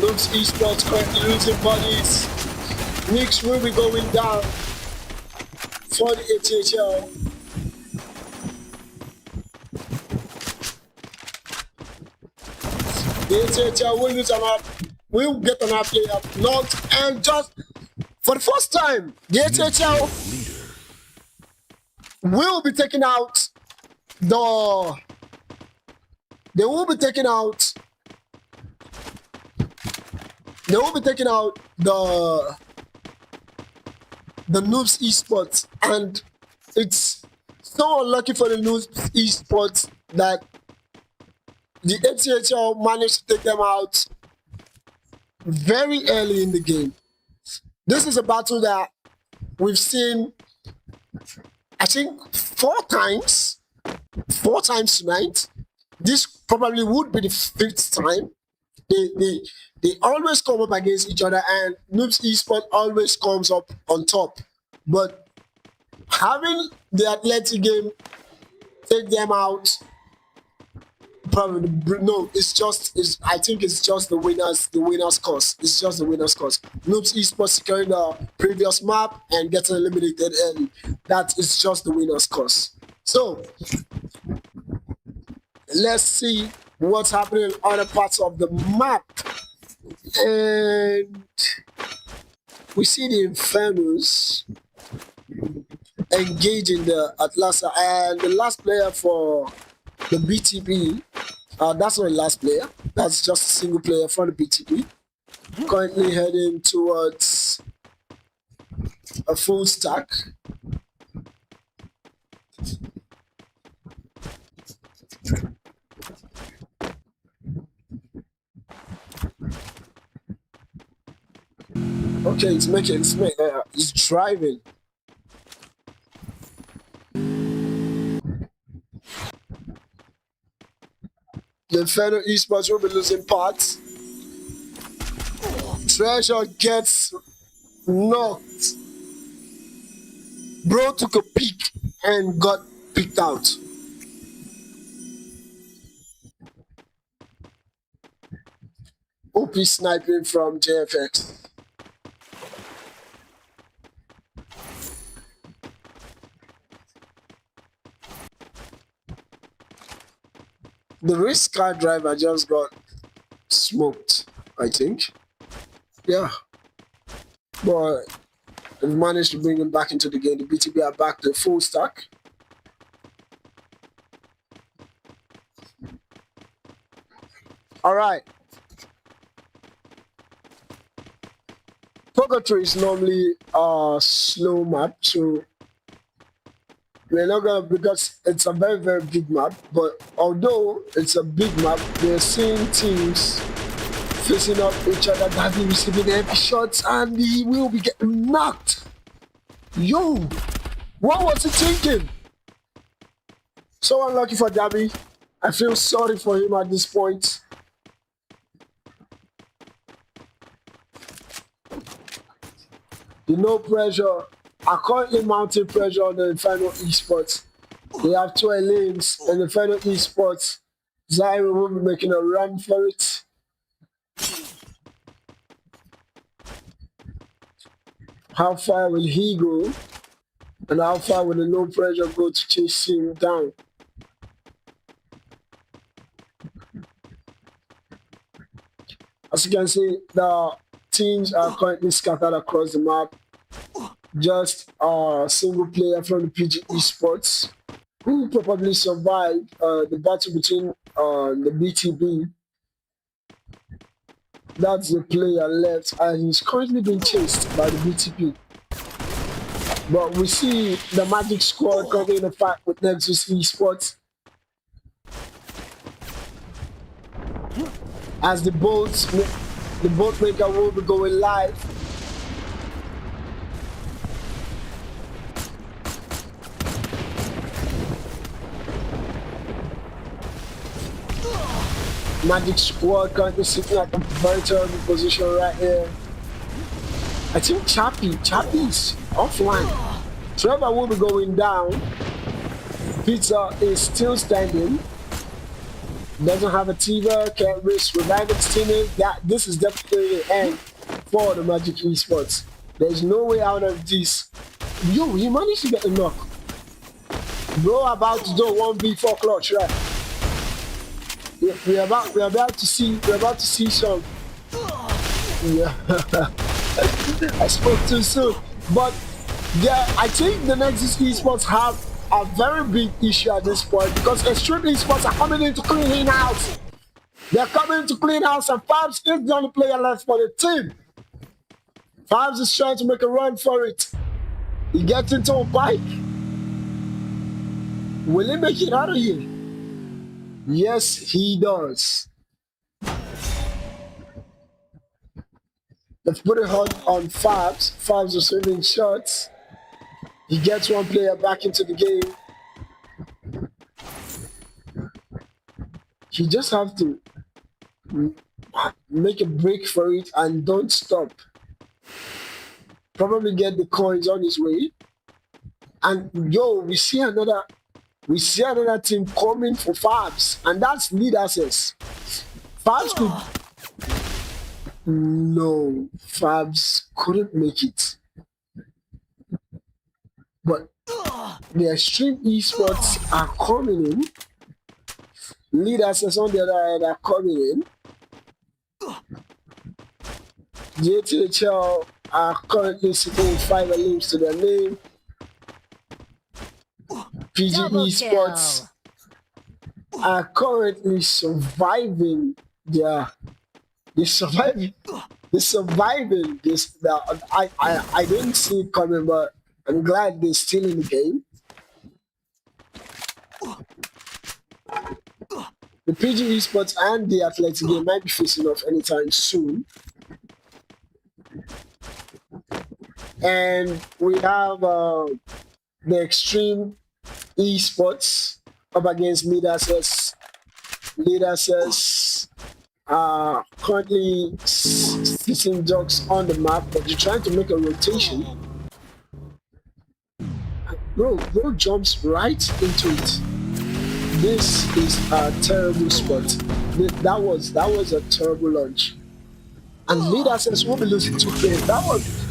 Noobs Esports currently losing bodies. Knicks will be going down for the ATHL. The ATHL will lose will get another player knocked, and just for the first time, the ATHL will be taking out the. They will be taking out. They will be taking out the Noobs Esports, and it's so unlucky for the Noobs Esports that the ATHL managed to take them out very early in the game. This is a battle that we've seen, I think, four times tonight. This probably would be the fifth time. They always come up against each other, and Noobs Esports always comes up on top. But having the athletic game take them out, probably no. I think it's just the winners cause. It's just the winners cause. Noobs Esports securing the previous map and getting eliminated, and that is just the winners cause. So let's see what's happening in other parts of the map. And we see the Infernos engaging the Atlasa, and the last player for the BTB, that's not the last player, that's just a single player for the BTB, currently heading towards a full stack. Okay, it's driving. The Inferno Esports will be losing parts. Treasure gets knocked. Bro took a peek and got picked out. OP sniping from JFX. The race car driver just got smoked, I think. Yeah. But they've managed to bring him back into the game. The BTB are back to full stack. All right. Purgatory is normally a slow map, so we're not gonna, because it's a very big map. But although it's a big map, we're seeing teams facing up each other, Davi receiving heavy shots, and he will be getting knocked. Yo, what was he thinking? So unlucky for Davi. I feel sorry for him at this point. The no pressure are currently mounting pressure on the Inferno Esports. They have 12 lanes, and the Inferno Esports, Zaire will be making a run for it. How far will he go? And how far will the low pressure go to chase him down? As you can see, the teams are currently scattered across the map. Just a single player from the PG Esports who probably survived the battle between the BTB. That's the player left, and he's currently being chased by the BTP. But we see the Magic Squad currently in a fight with Nexus Esports as the boat maker will be going live. Magic Squad currently sitting at a very terrible position right here. I think Chappie's offline. Trevor will be going down. Pizza is still standing. Doesn't have a Tiba, can't risk reviving his teammate. This is definitely the end for the Magic Esports. There's no way out of this. Yo, he managed to get a knock. Bro, about to do 1v4 clutch, right? We're about to see some. Yeah. I spoke too soon. But yeah, I think the Nexus Esports have a very big issue at this point because Extreme Esports are coming in to clean house. They're coming to clean house, and Fabs is the only player left for the team. Fabs is trying to make a run for it. He gets into a bike. Will he make it out of here? Yes, he does. Let's put it on Fabs. Fabs is swinging shots. He gets one player back into the game. He just have to make a break for it and don't stop. Probably get the coins on his way. And yo, we see another team coming for Fabs, and that's lead access. Fabs could. No, Fabs couldn't make it. But the Extreme Esports are coming in. Lead access on the other end are coming in. JTHL are currently sitting with 5 names to their name. PG Esports are currently surviving they're surviving this. I didn't see it coming, but I'm glad they're still in the game. The PG Esports and the Athletic game might be facing off anytime soon. And we have the Extreme Esports up against Lead Access. Lead Access are currently sitting dogs on the map, but they're trying to make a rotation. Bro jumps right into it. This is a terrible spot. That was a terrible launch. And Lead Access will be losing 2 players. That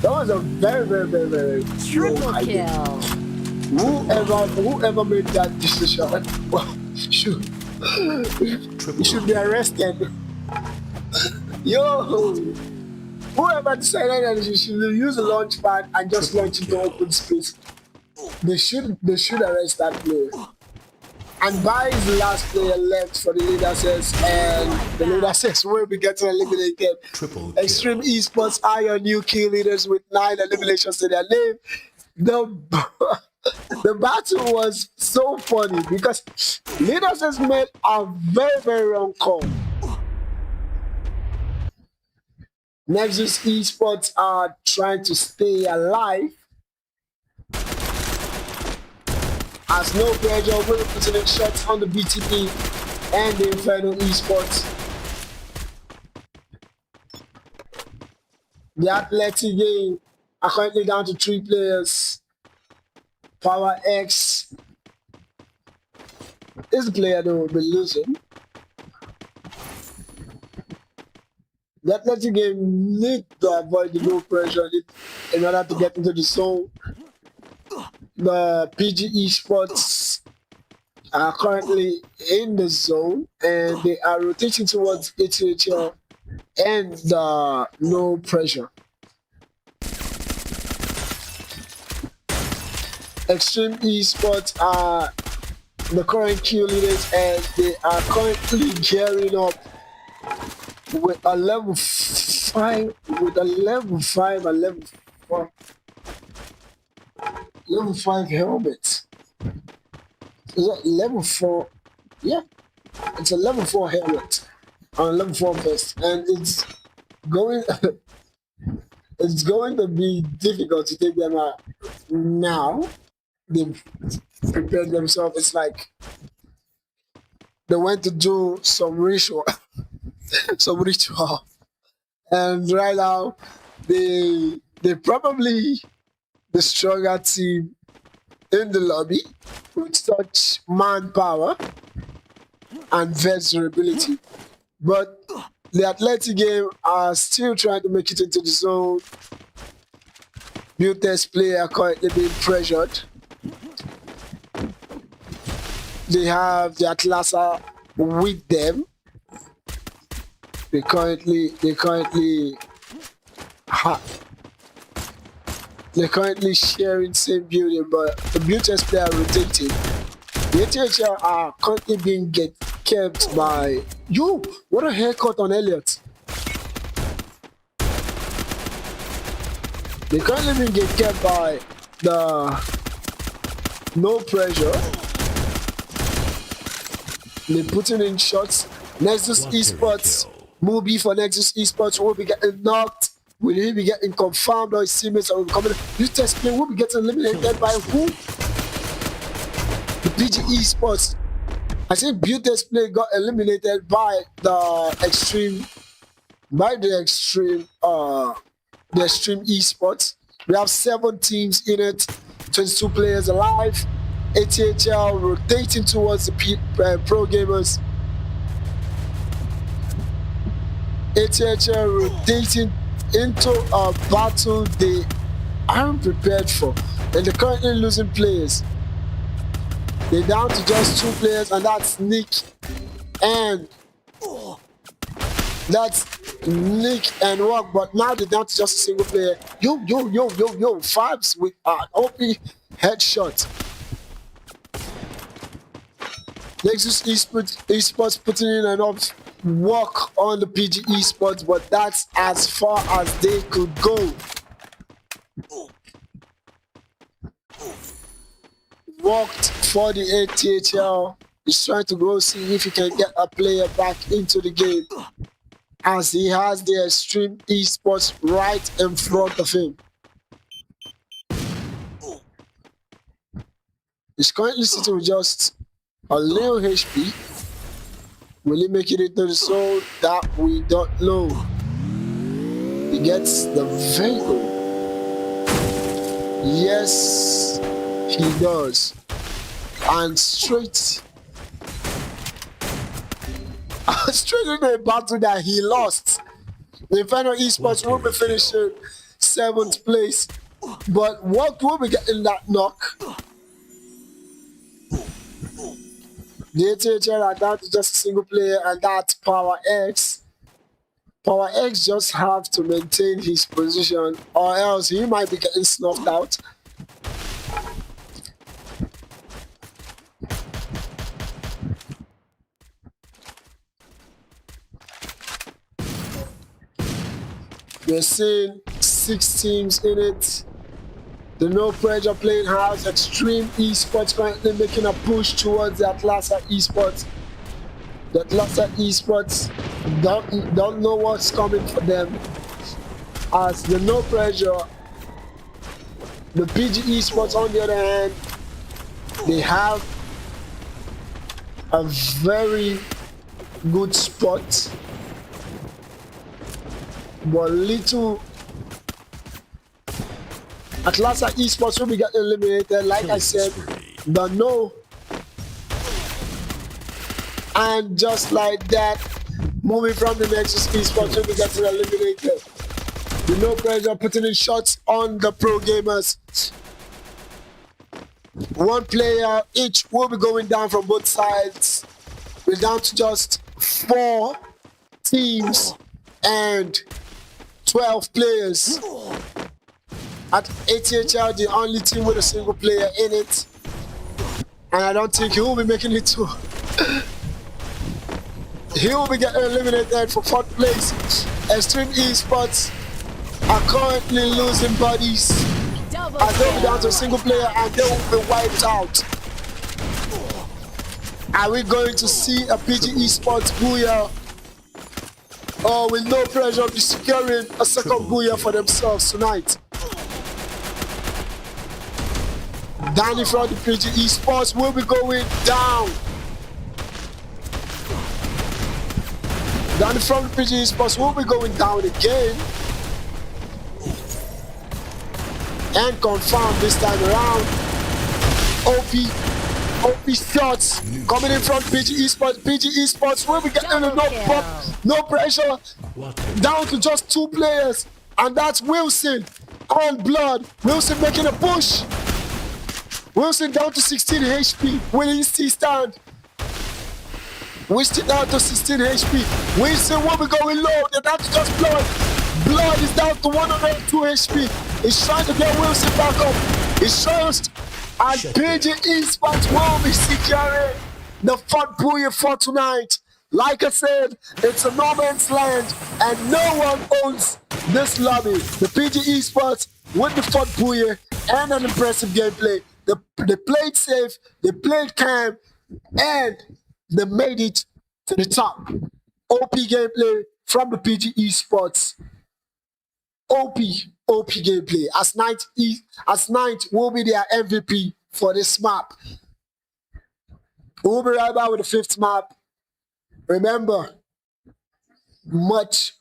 was a very triple kill. Whoever made that decision, well, should be arrested. Yo, whoever decided that you should use a launch pad and just launch into open space, they should arrest that player. And Bai is the last player left for the Lead Access, and the Lead Access will be getting eliminated. Extreme Esports are your new kill leaders with 9 eliminations to their name. The battle was so funny because Lead Access made a very wrong call. Nexus Esports are trying to stay alive. As no pressure, we're putting in shots on the BTP and the Inferno Esports. The Athletic game are currently down to 3 players. Power X is the player that will be losing. The athletic game need to avoid the low pressure in order to get into the zone. The PGE Sports are currently in the zone and they are rotating towards ATHL and the no pressure. Extreme Esports are the current Q leaders and they are currently gearing up with a level 5, with a level 5 and level 5 helmet. Is that level 4? Yeah, it's a level 4 helmet on level 4 vest, and it's going it's going to be difficult to take them out now. They've prepared themselves. It's like they went to do some ritual, some ritual, and right now they probably the stronger team in the lobby with such manpower and vulnerability. But the athletic game are still trying to make it into the zone. New test player currently being pressured. They have the Atlasa with them. They currently they're currently sharing same building, but the beauty player rotating. The ATHL are currently being kept by you. What a haircut on Elliot. They're currently being kept by the no pressure. They're putting in shots. Nexus Esports, Mubi for Nexus Esports will be getting knocked. Will he be getting confirmed or his teammates are coming? This test play will be getting eliminated by who? The PGE Sports. I think Beauty Play got eliminated by the extreme esports. We have 7 teams in it, 22 players alive. ATHL rotating towards the pro gamers. ATHL rotating into a battle they aren't prepared for, and they're currently losing players. They're down to just 2 players, and that's Nick and Walk. But now they're down to just a single player. Yo, Fabs with an OP headshot. Nexus Esports putting in enough work on the PG Esports, but that's as far as they could go. Worked for the ATHL. He's trying to go see if he can get a player back into the game, as he has the Extreme Esports right in front of him. He's currently sitting with just a little HP. Will he make it into the zone? That we don't know. He gets the vehicle. Yes, he does. And straight into a battle that he lost. The Inferno Esports will be finishing 7th place. But what will be getting that knock? The ATHL are down to just a single player, and that's Power X. Power X just have to maintain his position, or else he might be getting snuffed out. We're seeing 6 teams in it. The No Pressure playing house. Extreme Esports currently making a push towards the Atlasa Esports. The Atlasa Esports don't know what's coming for them. As the No Pressure, the PG Esports on the other hand, they have a very good spot, but little. Atlasa Esports will be getting eliminated, like I said, the no. And just like that, Moving from the Nexus esports, we get eliminated. With no pressure, putting in shots on the pro gamers. One player each will be going down from both sides. We're down to just 4 teams and 12 players. At ATHL, the only team with a single player in it. And I don't think he will be making it to. He will be getting eliminated for 4th place. Extreme Esports are currently losing bodies. As they'll be down to a single player and they will be wiped out. Are we going to see a PG Esports booyah? Or with no pressure be securing a second booyah for themselves tonight? Danny from the PG Esports will be going down. Danny from the PG Esports will be going down again. And confirmed this time around. OP shots coming in from PG Esports. PG Esports will be getting a no pressure. Down to just 2 players. And that's Wilson and Blood. Wilson making a push. Wilson down to 16 HP. Will he still stand? Wilson down to 16 HP. Wilson will be going low. They're down to just Blood. Blood is down to 102 HP. He's trying to get Wilson back up. It's first. And PG Esports will be securing the 4th booyah for tonight. Like I said, it's a no man's land and no one owns this lobby. The PG Esports with the 4th booyah and an impressive gameplay. They played safe, they played calm, and they made it to the top. OP gameplay from the PG Esports. OP gameplay. As Knight will be their MVP for this map. We'll be right back with the 5th map. Remember, much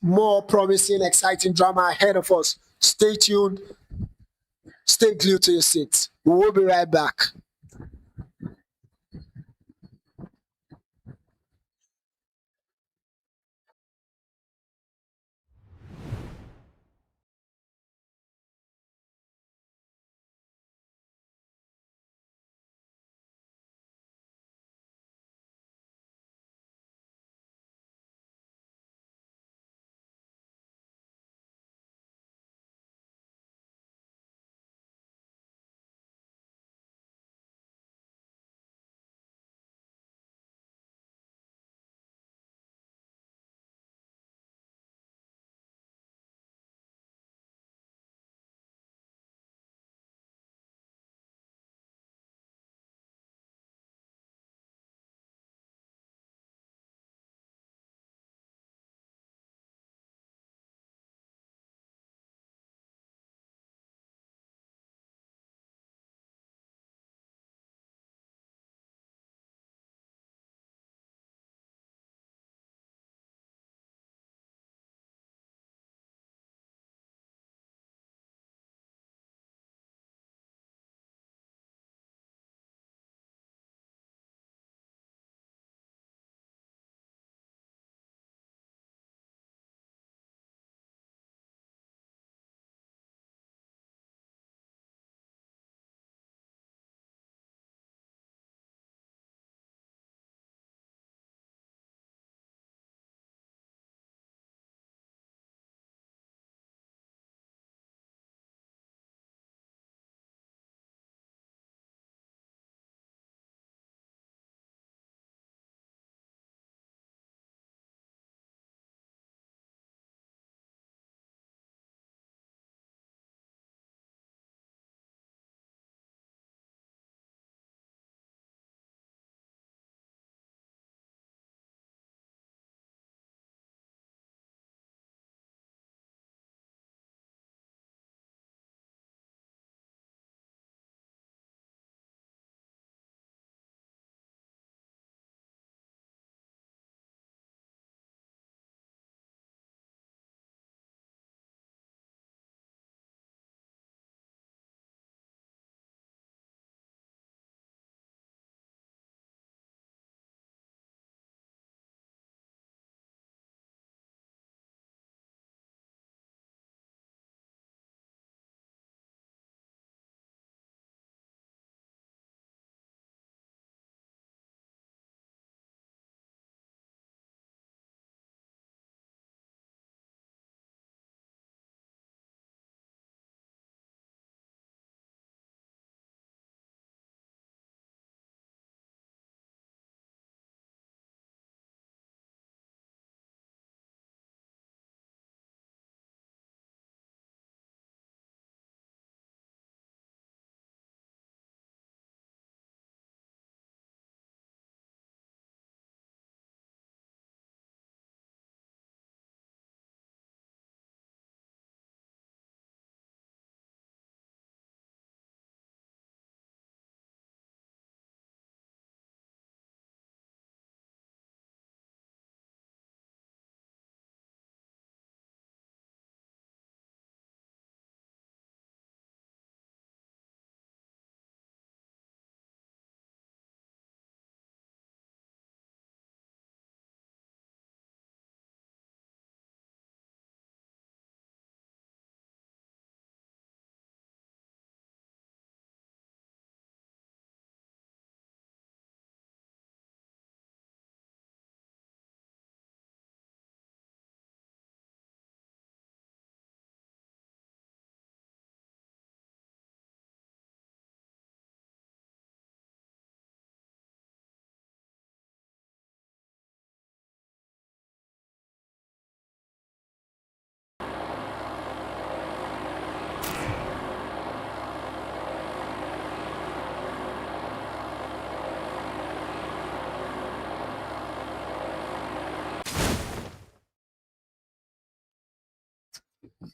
more promising, exciting drama ahead of us. Stay tuned. Stay glued to your seats. We will be right back.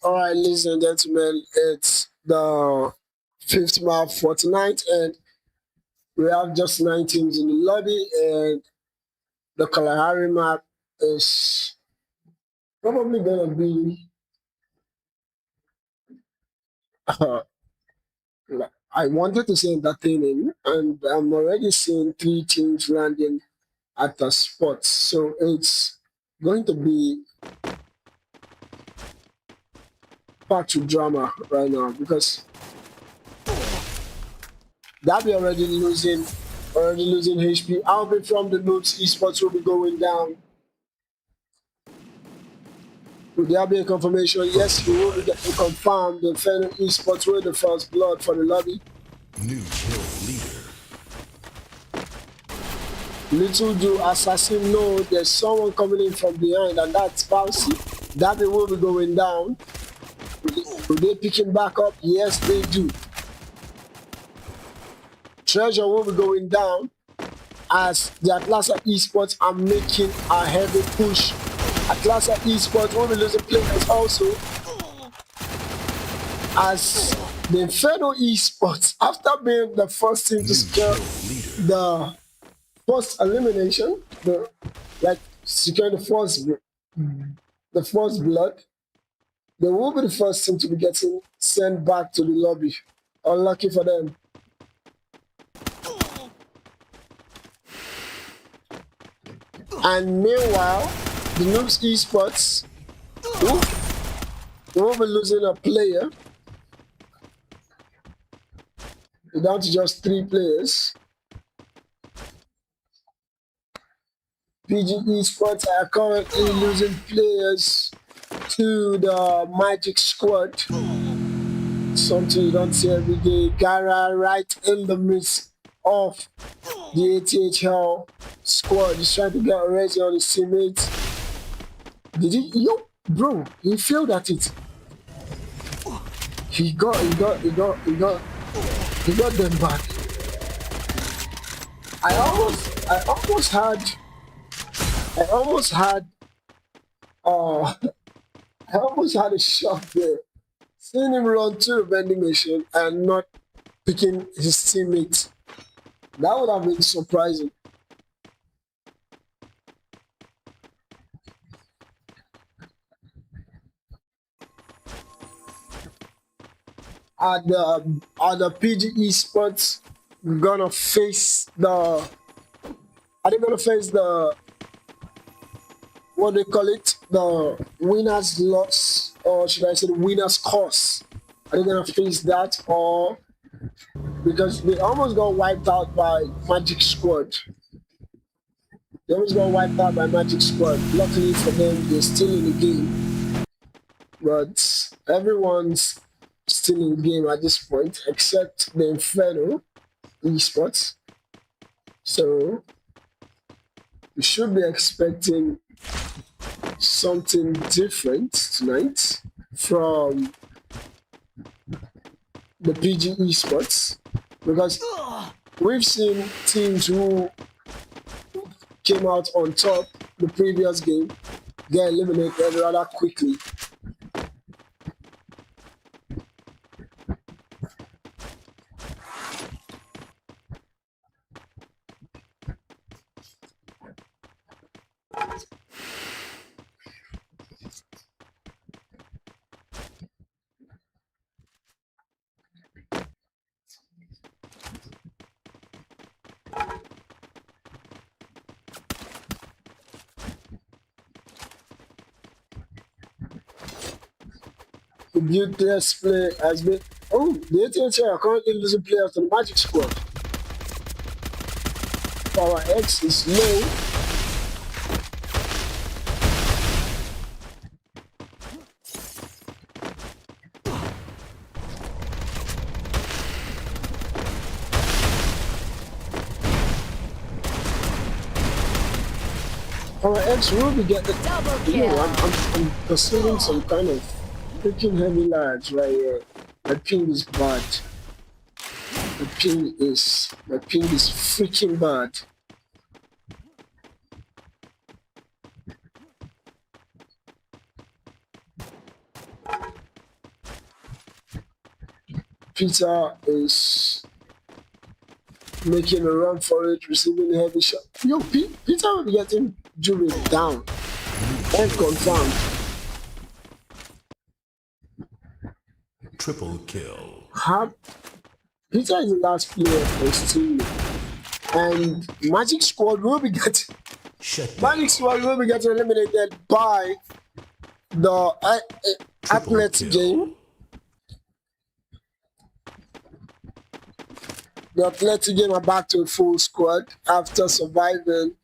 All right, ladies and gentlemen, it's the fifth map, 49th, and we have just 9 teams in the lobby, and the Kalahari map is probably gonna be. I wanted to say entertaining, and I'm already seeing 3 teams landing at the spot, so it's going to be part to drama right now because Dabby already losing HP. Alvin from the Noobs Esports will be going down. Will there be a confirmation? Yes, we will be getting confirmed. The Inferno Esports with the first blood for the lobby. New kill leader. Little do Assassin know there's someone coming in from behind, and that's Bouncy. Dabby will be going down. Will they pick him back up? Yes, they do. Treasure will be going down as the Atlasa Esports are making a heavy push. Atlasa Esports will be losing players also as the Inferno Esports, after being the first team to secure the first elimination, securing the first blood, they will be the first team to be getting sent back to the lobby. Unlucky for them. And meanwhile, the Noobs Esports will be losing a player. We're down to just 3 players. PG Esports are currently losing players to the Magic Squad. Something you don't see every day. Gara right in the midst of the ATHL squad. He's trying to get already on his teammates. Did he? Yo, bro, he failed at it. He got them back. I almost had a shot there. Seeing him run to the vending machine and not picking his teammates. That would have been surprising. Are the PG Esports gonna face the? Are they gonna face the? What do they call it? The winner's loss, or should I say the winner's curse? Are they gonna face that, or because they almost got wiped out by Magic Squad? They almost got wiped out by Magic Squad. Luckily for them, they're still in the game, but everyone's still in the game at this point, except the Inferno Esports. So we should be expecting something different tonight from the PG Esports, because we've seen teams who came out on top the previous game get eliminated rather quickly. The beauteous play has been. Oh, the ATHL are currently losing players to the Magic Squad. Power X is low. Power X will be getting. Double You know, kill. I'm perceiving some kind of freaking heavy lads right here. My ping is bad. My ping is freaking bad. Peter is making a run for it, receiving a heavy shot. Yo, Peter will be getting Jury down and confirmed. Triple kill. Peter is the last player for his team, and Magic Squad will be getting eliminated by the Athletes game. The Athletic game are back to a full squad after surviving.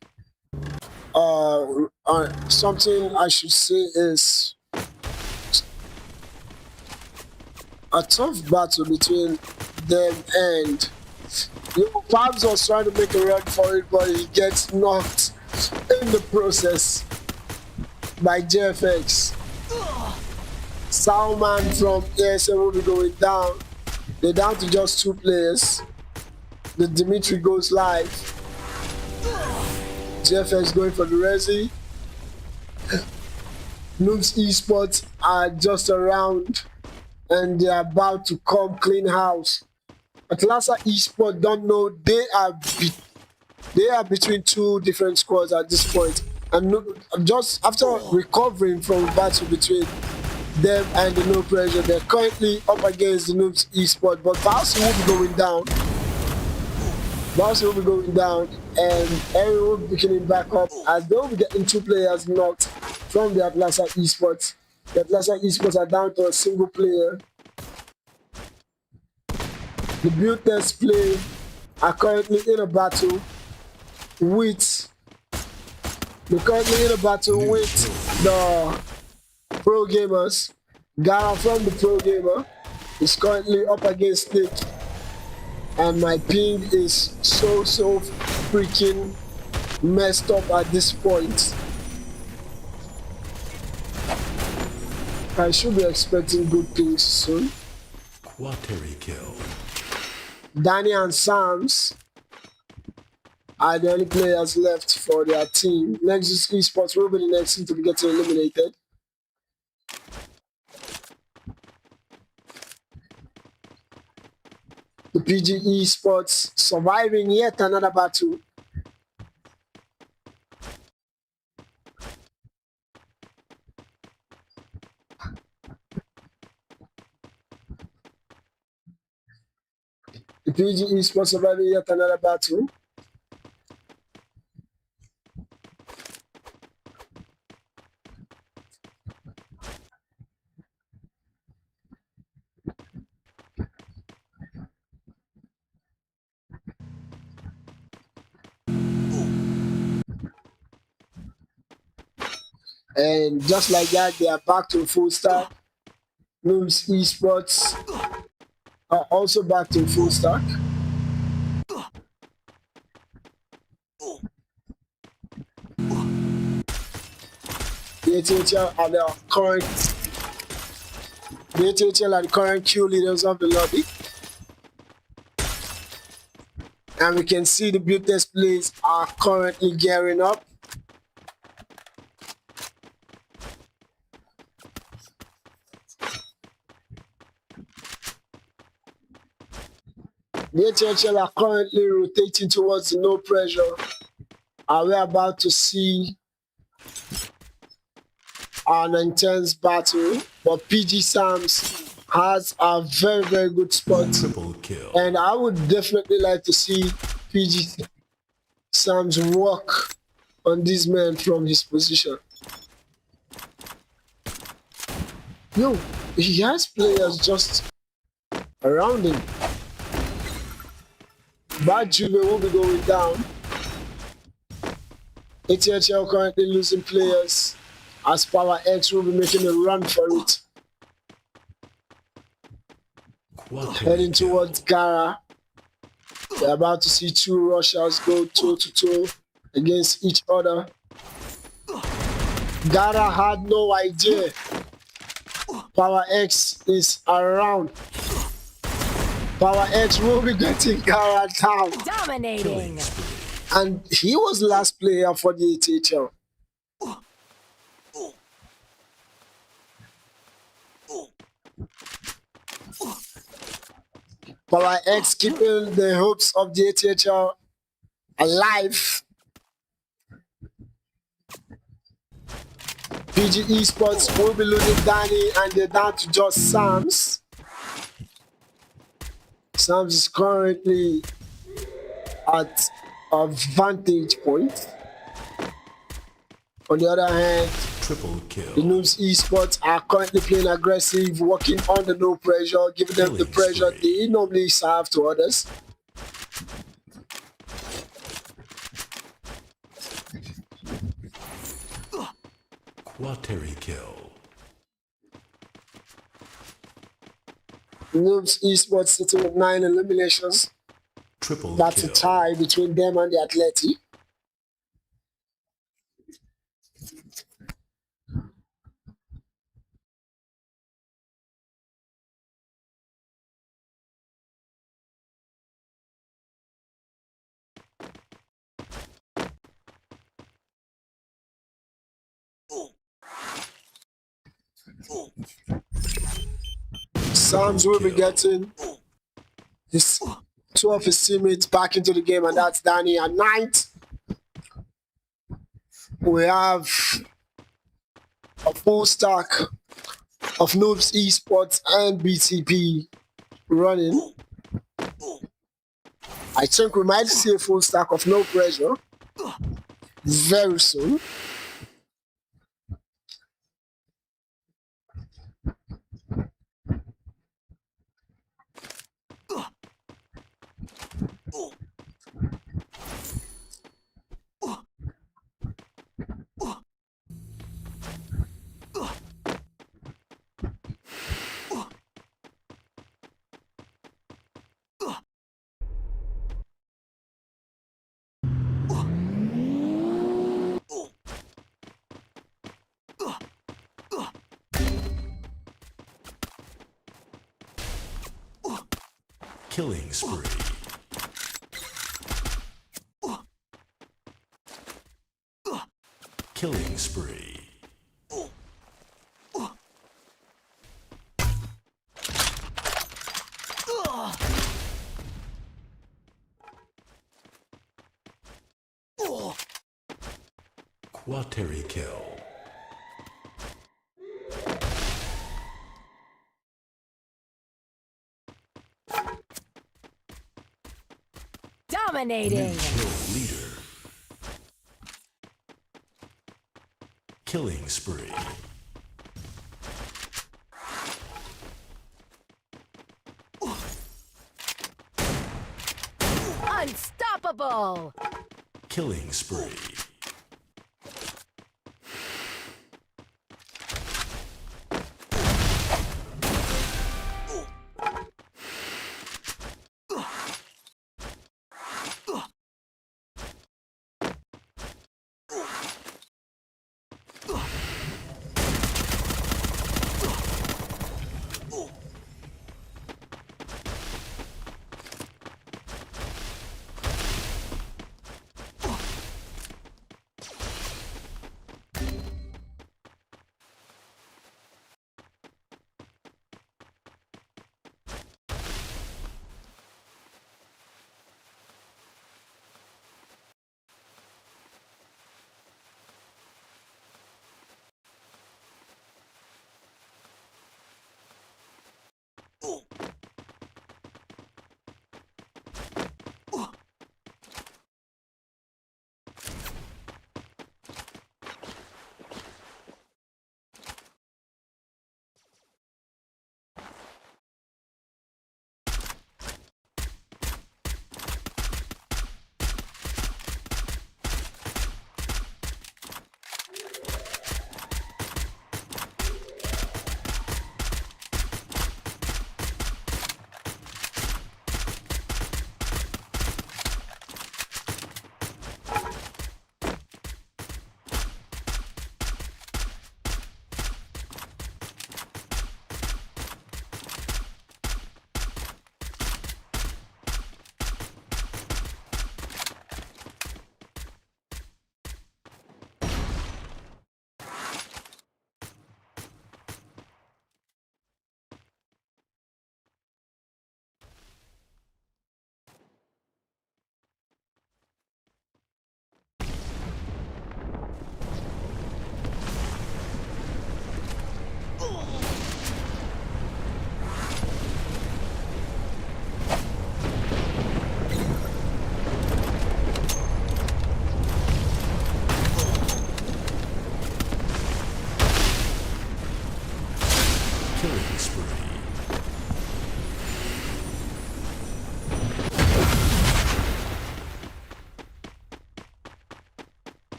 Something I should say is a tough battle between them and Fabs was trying to make a run for it, but he gets knocked in the process by JFX. Salman from ASM will be going down. They're down to just 2 players. The Dimitri goes live. JFX going for the Resi. Noobs Esports are just around and they're about to come clean house. Atlasa Esports don't know they are between 2 different squads at this point. And just after recovering from a battle between them and the No Pressure, they're currently up against the Noobs Esports. But Bowser will be going down. And everyone will be picking it back up as they'll be getting 2 players knocked from the Atlasa Esports. The Atlasa Esports are down to a single player. The Build Test Play are currently in a battle with the Pro Gamers. Gara from the Pro Gamer is currently up against Nick. And my ping is so freaking messed up at this point. I should be expecting good things soon. Quateri kill. Danny and Sams are the only players left for their team. Nexus Esports will be the next team to be getting eliminated. The PG Esports surviving yet another battle. The PG Esports surviving yet another battle. And just like that, they are back to full stack. Noobs Esports are also back to full stack. The ATHL are the current queue leaders of the lobby. And we can see the build test plays are currently gearing up. The HHL are currently rotating towards the No Pressure. Are we about to see an intense battle? But PG Sams has a very good spot. Triple kill. And I would definitely like to see PG Sams work on this man from his position. Yo, he has players just around him. Bad Juve will be going down. ATHL currently losing players as Power X will be making a run for it. Heading towards Gara. We're about to see 2 Russians go toe-to-toe against each other. Gara had no idea Power X is around. Power X will be getting Gara down. Dominating. And he was the last player for the ATHL. Power X keeping the hopes of the ATHL alive. PG Esports will be losing Danny and they're down to just Sams. Sams is currently at a vantage point. On the other hand, Triple kill. the Noobs Esports are currently playing aggressive, working under no pressure, giving them the pressure they normally serve to others. Quateri kill. Noobs Esports sitting with 9 eliminations. Triple That's kill. a tie between them and the Atleti. Sams will be getting his 2 of his teammates back into the game, and that's Danny at 9th. We have a full stack of Noobs Esports and BTP running. I think we might see a full stack of No Pressure very soon. Killing spree. Killing spree. Quateri kill. Dominating. Kill leader. Killing spree. Unstoppable. Killing spree.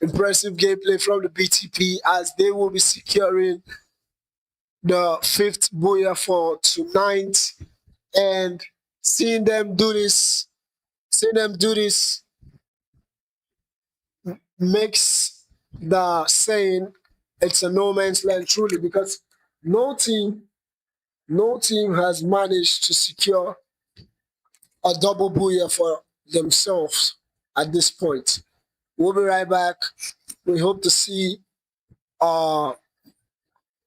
Impressive gameplay from the BTP as they will be securing the fifth booyah for tonight. And seeing them do this, makes the saying it's a no man's land truly, because no team, no team has managed to secure a double booyah for themselves at this point. We'll be right back. We hope to see uh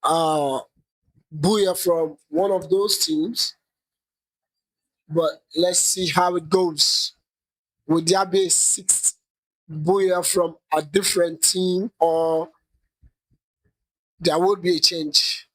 booyah from one of those teams, but let's see how it goes. Would there be a sixth booyah from a different team, or there would be a change?